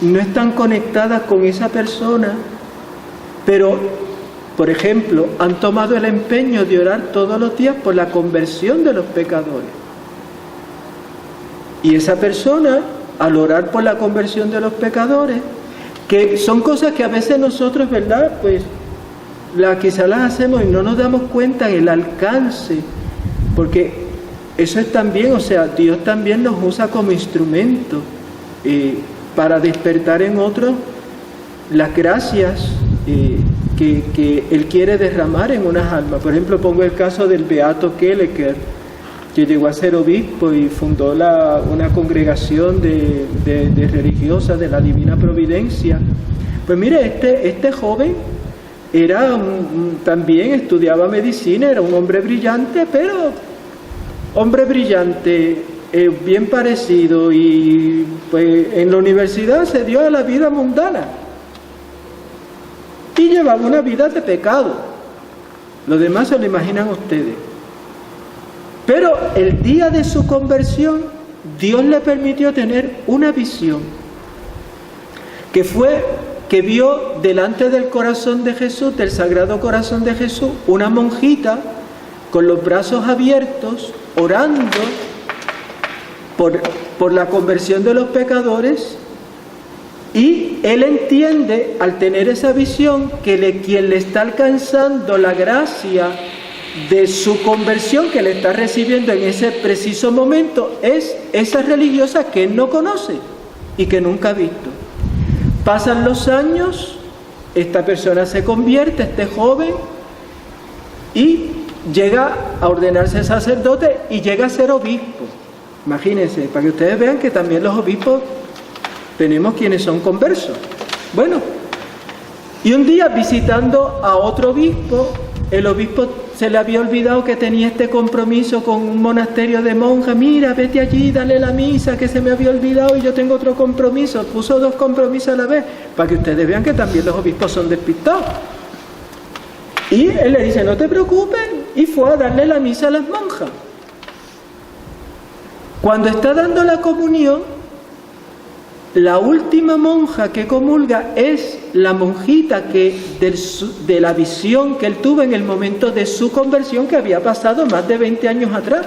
no están conectadas con esa persona, pero, por ejemplo, han tomado el empeño de orar todos los días por la conversión de los pecadores. Y esa persona, al orar por la conversión de los pecadores, que son cosas que a veces nosotros, ¿verdad?, pues quizás las hacemos y no nos damos cuenta del alcance, porque eso es también, o sea, Dios también nos usa como instrumento para despertar en otros las gracias que Él quiere derramar en unas almas. Por ejemplo, pongo el caso del beato Kelleker, que llegó a ser obispo y fundó una congregación de religiosas de la Divina Providencia. Pues mire, este joven también estudiaba medicina, era un hombre brillante, pero bien parecido, y pues en la universidad se dio a la vida mundana y llevaba una vida de pecado. Lo demás se lo imaginan ustedes. Pero el día de su conversión, Dios le permitió tener una visión, que vio delante del corazón de Jesús, del Sagrado Corazón de Jesús, una monjita con los brazos abiertos, orando por la conversión de los pecadores, y él entiende, al tener esa visión, que quien le está alcanzando la gracia de su conversión, que le está recibiendo en ese preciso momento, es esa religiosa que él no conoce y que nunca ha visto. Pasan los años, esta persona se convierte, este joven, y llega a ordenarse sacerdote y llega a ser obispo. Imagínense, para que ustedes vean que también los obispos tenemos quienes son conversos. Bueno, y un día visitando a otro obispo, el obispo se le había olvidado que tenía este compromiso con un monasterio de monjas. Mira, vete allí, dale la misa, que se me había olvidado y yo tengo otro compromiso. Puso 2 compromisos a la vez, para que ustedes vean que también los obispos son despistados. Y él le dice, no te preocupes, y fue a darle la misa a las monjas. Cuando está dando la comunión, la última monja que comulga es la monjita de la visión que él tuvo en el momento de su conversión, que había pasado más de 20 años atrás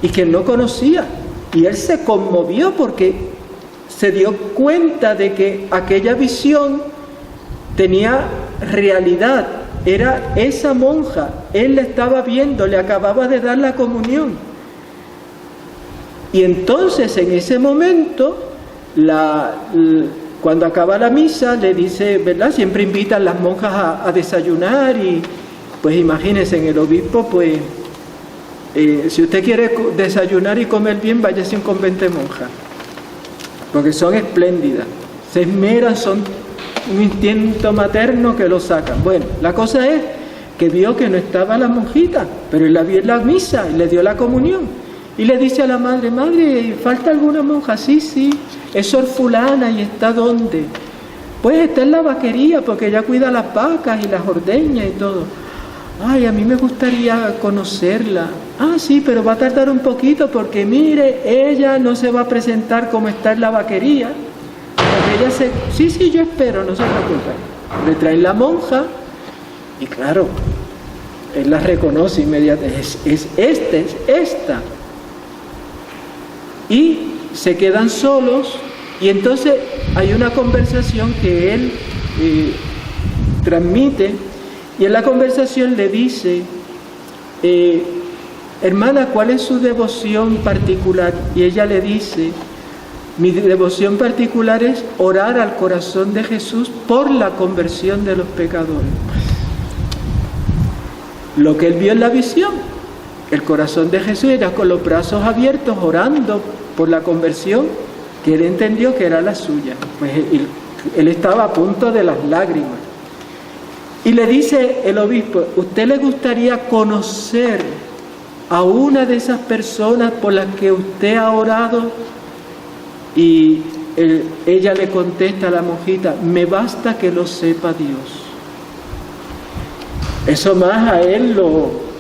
y que él no conocía. Y él se conmovió porque se dio cuenta de que aquella visión tenía realidad, era esa monja, él la estaba viendo, le acababa de dar la comunión. Y entonces en ese momento, cuando acaba la misa, le dice, ¿verdad? Siempre invitan las monjas a desayunar y pues imagínense, en el obispo, pues, si usted quiere desayunar y comer bien, váyase a un convento de monjas, porque son espléndidas, se esmeran, son un instinto materno que lo sacan. Bueno, la cosa es que vio que no estaba la monjita, pero él la vio en la misa y le dio la comunión. Y le dice a la madre, madre, ¿falta alguna monja? Sí, sí, es Sor fulana. ¿Y está dónde? Pues está en la vaquería, porque ella cuida las vacas y las ordeña y todo. Ay, a mí me gustaría conocerla. Ah, sí, pero va a tardar un poquito, porque mire, ella no se va a presentar como está en la vaquería. Porque ella sí, yo espero, no se preocupe. Le traen la monja y claro, él la reconoce inmediatamente. Es esta. Y se quedan solos y entonces hay una conversación que él transmite, y en la conversación le dice, hermana, ¿cuál es su devoción particular? Y ella le dice, mi devoción particular es orar al corazón de Jesús por la conversión de los pecadores. Lo que él vio en la visión, el corazón de Jesús era con los brazos abiertos orando por la conversión que él entendió que era la suya. Pues él estaba a punto de las lágrimas. Y le dice el obispo, ¿usted le gustaría conocer a una de esas personas por las que usted ha orado? Y ella le contesta a la monjita, me basta que lo sepa Dios. Eso más a él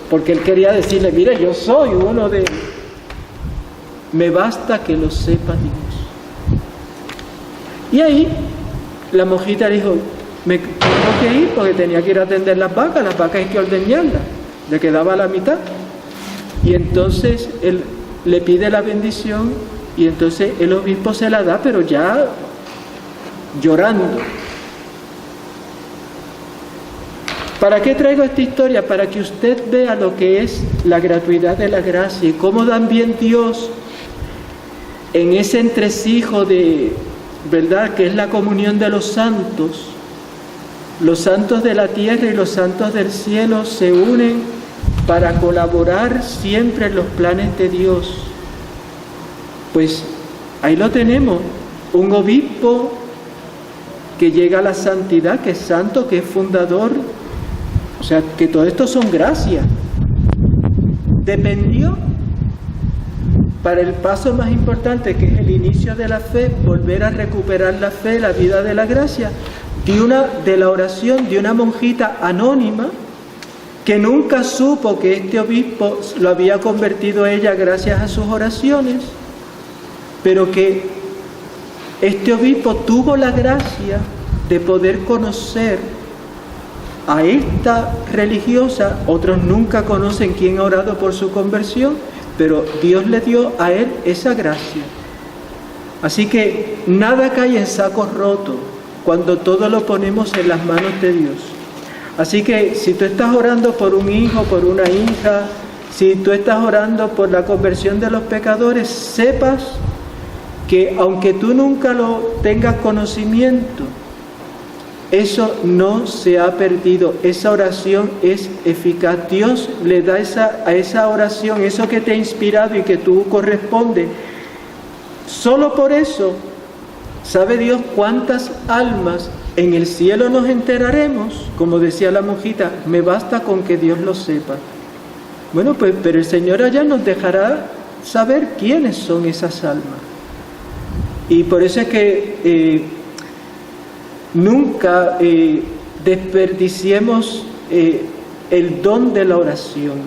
porque él quería decirle, mira, yo soy uno de... Me basta que lo sepa Dios. Y ahí la monjita dijo, me tengo que ir porque tenía que ir a atender las vacas hay que ordeñarlas, le quedaba la mitad. Y entonces él le pide la bendición y entonces el obispo se la da, pero ya llorando. ¿Para qué traigo esta historia? Para que usted vea lo que es la gratuidad de la gracia y cómo también Dios, en ese entresijo de, ¿verdad?, que es la comunión de los santos de la tierra y los santos del cielo se unen para colaborar siempre en los planes de Dios. Pues ahí lo tenemos, un obispo que llega a la santidad, que es santo, que es fundador. O sea, que todo esto son gracias. Dependió para el paso más importante, que es el inicio de la fe, volver a recuperar la fe, la vida de la gracia, de la oración de una monjita anónima que nunca supo que este obispo lo había convertido ella gracias a sus oraciones, pero que este obispo tuvo la gracia de poder conocer a esta religiosa. Otros nunca conocen quién ha orado por su conversión, pero Dios le dio a él esa gracia. Así que nada cae en saco roto cuando todo lo ponemos en las manos de Dios. Así que si tú estás orando por un hijo, por una hija, si tú estás orando por la conversión de los pecadores, sepas que aunque tú nunca lo tengas conocimiento, eso no se ha perdido, esa oración es eficaz. Dios le da a esa oración, eso que te ha inspirado y que tú correspondes. Solo por eso, ¿sabe Dios cuántas almas en el cielo nos enteraremos? Como decía la monjita, me basta con que Dios lo sepa. Bueno, pues, pero el Señor allá nos dejará saber quiénes son esas almas. Y por eso es que nunca desperdiciemos el don de la oración,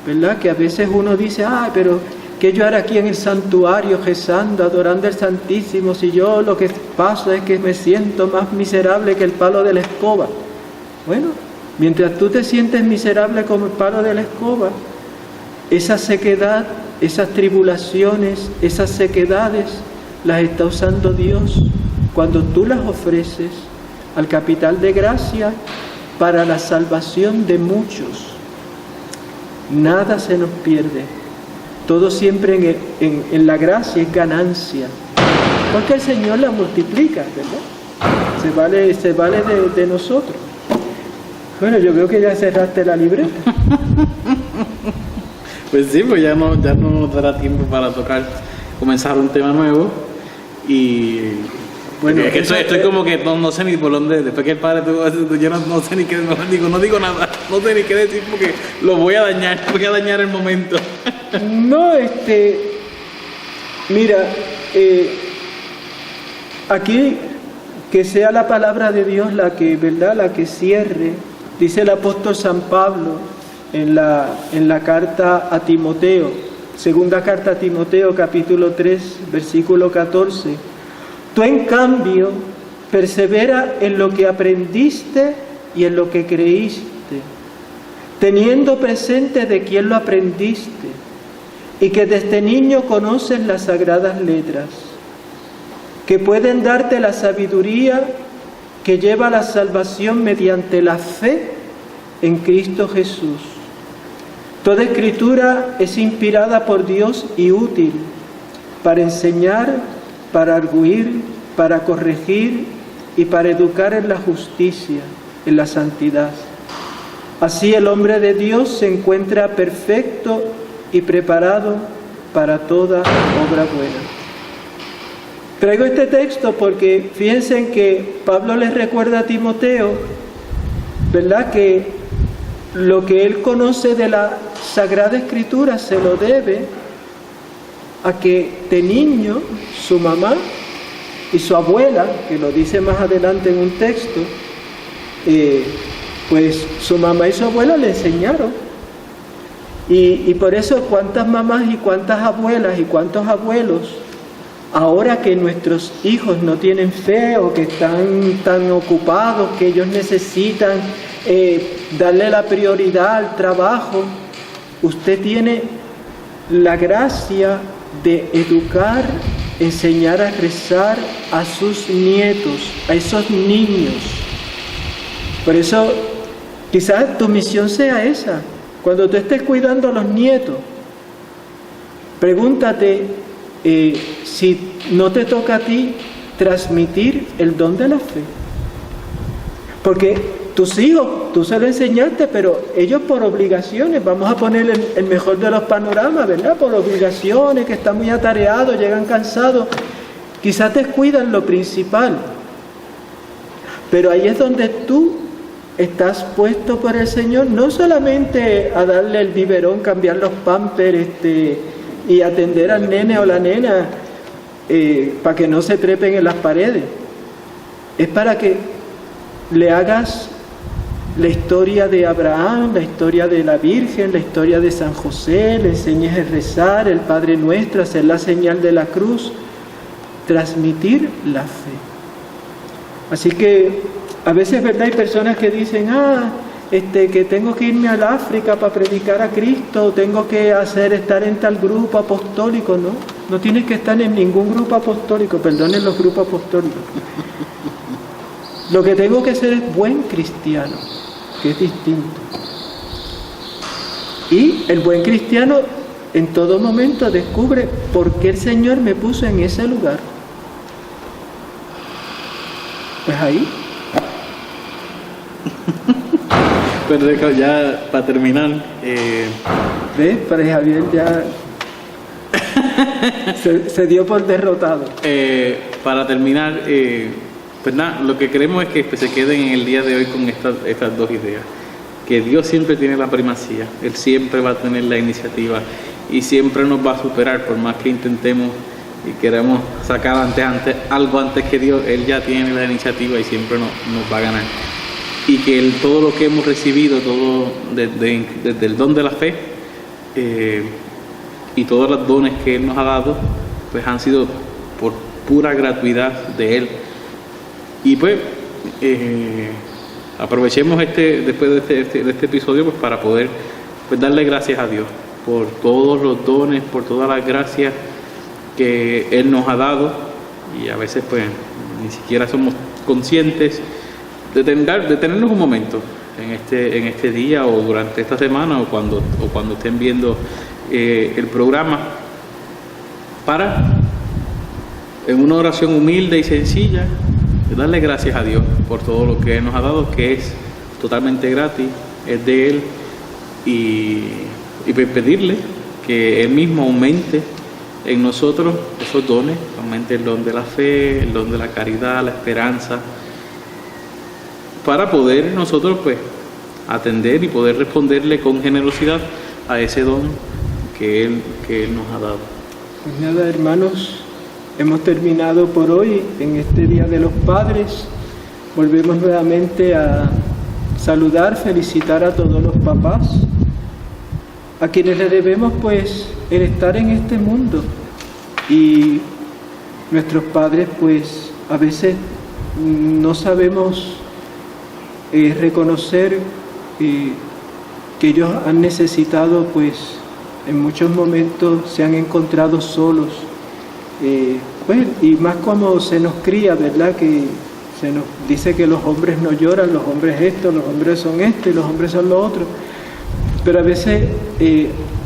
¿verdad? Que a veces uno dice, pero ¿qué yo haré aquí en el santuario rezando, adorando al Santísimo, si yo lo que pasa es que me siento más miserable que el palo de la escoba? Bueno, mientras tú te sientes miserable como el palo de la escoba, esa sequedad, esas tribulaciones, esas sequedades, las está usando Dios cuando tú las ofreces al capital de gracia para la salvación de muchos. Nada se nos pierde. Todo siempre en la gracia es ganancia. Porque el Señor la multiplica, ¿verdad? Se vale de nosotros. Bueno, yo veo que ya cerraste la libreta. Pues sí, pues ya no nos dará tiempo para comenzar un tema nuevo. Y bueno, es que estoy como que no sé ni por dónde, después que el padre tuvo eso, yo no sé ni qué, no digo nada, no sé ni qué decir porque lo voy a dañar el momento. No, mira, aquí que sea la palabra de Dios la que, ¿verdad?, la que cierre. Dice el apóstol San Pablo en la carta a Timoteo, segunda carta a Timoteo, capítulo 3, versículo 14. Tú, en cambio, persevera en lo que aprendiste y en lo que creíste, teniendo presente de quién lo aprendiste, y que desde niño conoces las sagradas letras, que pueden darte la sabiduría que lleva a la salvación mediante la fe en Cristo Jesús. Toda escritura es inspirada por Dios y útil para enseñar, para arguir, para corregir y para educar en la justicia, en la santidad. Así el hombre de Dios se encuentra perfecto y preparado para toda obra buena. Traigo este texto porque fíjense en que Pablo les recuerda a Timoteo, ¿verdad?, que lo que él conoce de la Sagrada Escritura se lo debe a que de niño su mamá y su abuela, que lo dice más adelante en un texto, pues su mamá y su abuela le enseñaron. Y por eso cuántas mamás y cuántas abuelas y cuántos abuelos, ahora que nuestros hijos no tienen fe o que están tan ocupados que ellos necesitan darle la prioridad al trabajo, usted tiene la gracia de educar, enseñar a rezar a sus nietos, a esos niños. Por eso quizás tu misión sea esa. Cuando tú estés cuidando a los nietos, pregúntate si no te toca a ti transmitir el don de la fe. Porque tus hijos, tú se lo enseñaste, pero ellos por obligaciones, vamos a poner el mejor de los panoramas, ¿verdad? Por obligaciones, que están muy atareados, llegan cansados, quizás descuidan lo principal. Pero ahí es donde tú estás puesto por el Señor, no solamente a darle el biberón, cambiar los pampers, y atender al nene o la nena para que no se trepen en las paredes. Es para que le hagas la historia de Abraham, la historia de la Virgen, la historia de San José, le enseñes a rezar el Padre Nuestro, hacer la señal de la cruz, transmitir la fe. Así que a veces, ¿verdad?, hay personas que dicen, que tengo que irme al África para predicar a Cristo, tengo que estar en tal grupo apostólico. No tienes que estar en ningún grupo apostólico, perdonen los grupos apostólicos. Lo que tengo que ser es buen cristiano, que es distinto. Y el buen cristiano en todo momento descubre por qué el Señor me puso en ese lugar. Pues ahí. Pero ya para terminar, ¿ves? Padre Javier ya se dio por derrotado. Para terminar, pues nada, lo que queremos es que se queden en el día de hoy con estas dos ideas. Que Dios siempre tiene la primacía, Él siempre va a tener la iniciativa y siempre nos va a superar, por más que intentemos y queremos sacar algo antes que Dios, Él ya tiene la iniciativa y siempre nos va a ganar. Y que todo lo que hemos recibido, todo desde el don de la fe y todos los dones que Él nos ha dado, pues han sido por pura gratuidad de Él. Y pues aprovechemos después de este episodio pues para poder pues darle gracias a Dios por todos los dones, por todas las gracias que Él nos ha dado y a veces pues ni siquiera somos conscientes de tenernos un momento en este día o durante esta semana o cuando estén viendo el programa para, en una oración humilde y sencilla, darle gracias a Dios por todo lo que Él nos ha dado, que es totalmente gratis, es de Él, y pedirle que Él mismo aumente en nosotros esos dones, aumente el don de la fe, el don de la caridad, la esperanza, para poder nosotros pues atender y poder responderle con generosidad a ese don que Él nos ha dado. Pues nada, hermanos, hemos terminado por hoy en este Día de los Padres. Volvemos nuevamente a saludar, felicitar a todos los papás, a quienes le debemos pues el estar en este mundo. Y nuestros padres pues a veces no sabemos reconocer que ellos han necesitado, pues en muchos momentos se han encontrado solos, pues, y más como se nos cría, ¿verdad? Que se nos dice que los hombres no lloran, los hombres esto, los hombres son esto y los hombres son lo otro, pero a veces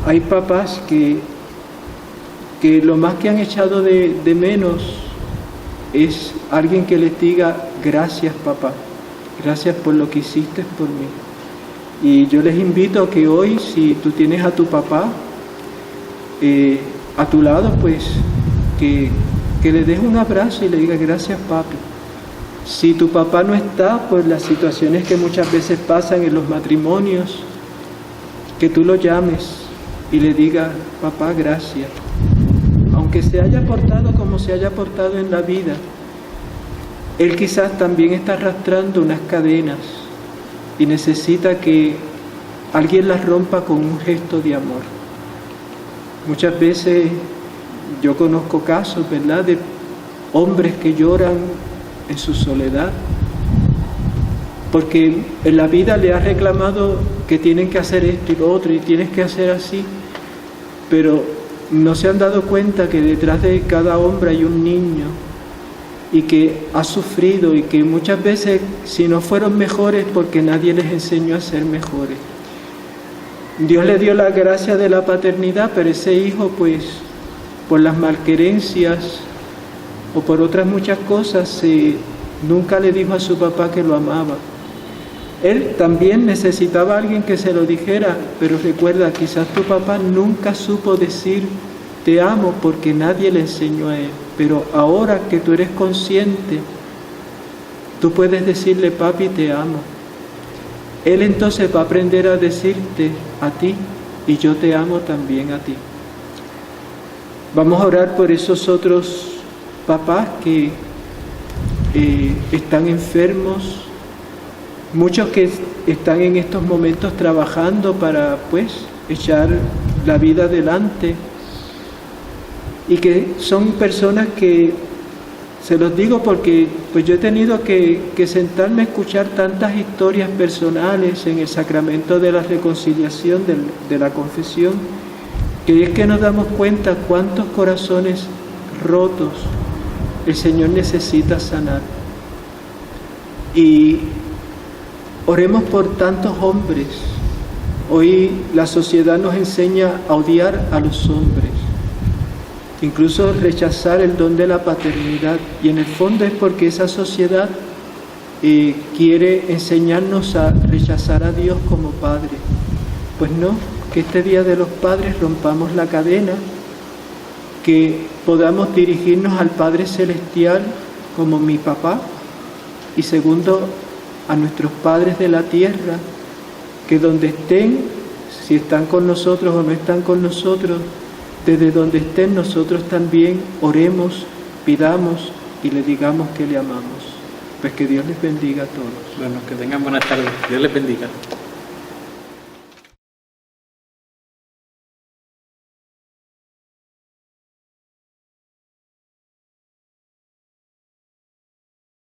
hay papás que lo más que han echado de menos es alguien que les diga: gracias papá, gracias por lo que hiciste por mí. Y yo les invito a que hoy, si tú tienes a tu papá a tu lado, pues que le des un abrazo y le digas: gracias papi. Si tu papá no está, pues las situaciones que muchas veces pasan en los matrimonios, que tú lo llames y le digas: papá, gracias. Aunque se haya portado como se haya portado en la vida, él quizás también está arrastrando unas cadenas y necesita que alguien las rompa con un gesto de amor. Muchas veces yo conozco casos, ¿verdad?, de hombres que lloran en su soledad porque en la vida le ha reclamado que tienen que hacer esto y lo otro y tienes que hacer así, pero no se han dado cuenta que detrás de cada hombre hay un niño y que ha sufrido y que muchas veces, si no fueron mejores, porque nadie les enseñó a ser mejores. Dios le dio la gracia de la paternidad, pero ese hijo, pues, por las malquerencias o por otras muchas cosas, nunca le dijo a su papá que lo amaba. Él también necesitaba a alguien que se lo dijera, pero recuerda, quizás tu papá nunca supo decir te amo porque nadie le enseñó a él. Pero ahora que tú eres consciente, tú puedes decirle: papi, te amo. Él entonces va a aprender a decirte a ti: y yo te amo también a ti. Vamos a orar por esos otros papás que están enfermos, muchos que están en estos momentos trabajando para, pues, echar la vida adelante, y que son personas que, se los digo porque pues yo he tenido que sentarme a escuchar tantas historias personales en el sacramento de la reconciliación, de la confesión, que es que nos damos cuenta cuántos corazones rotos el Señor necesita sanar. Y oremos por tantos hombres. Hoy la sociedad nos enseña a odiar a los hombres, incluso rechazar el don de la paternidad, y en el fondo es porque esa sociedad quiere enseñarnos a rechazar a Dios como Padre. Pues no, que este Día de los Padres rompamos la cadena, que podamos dirigirnos al Padre Celestial como mi papá, y segundo, a nuestros padres de la tierra, que donde estén, si están con nosotros o no están con nosotros, desde donde estén nosotros también oremos, pidamos y le digamos que le amamos. Pues que Dios les bendiga a todos. Bueno, que tengan buenas tardes. Dios les bendiga.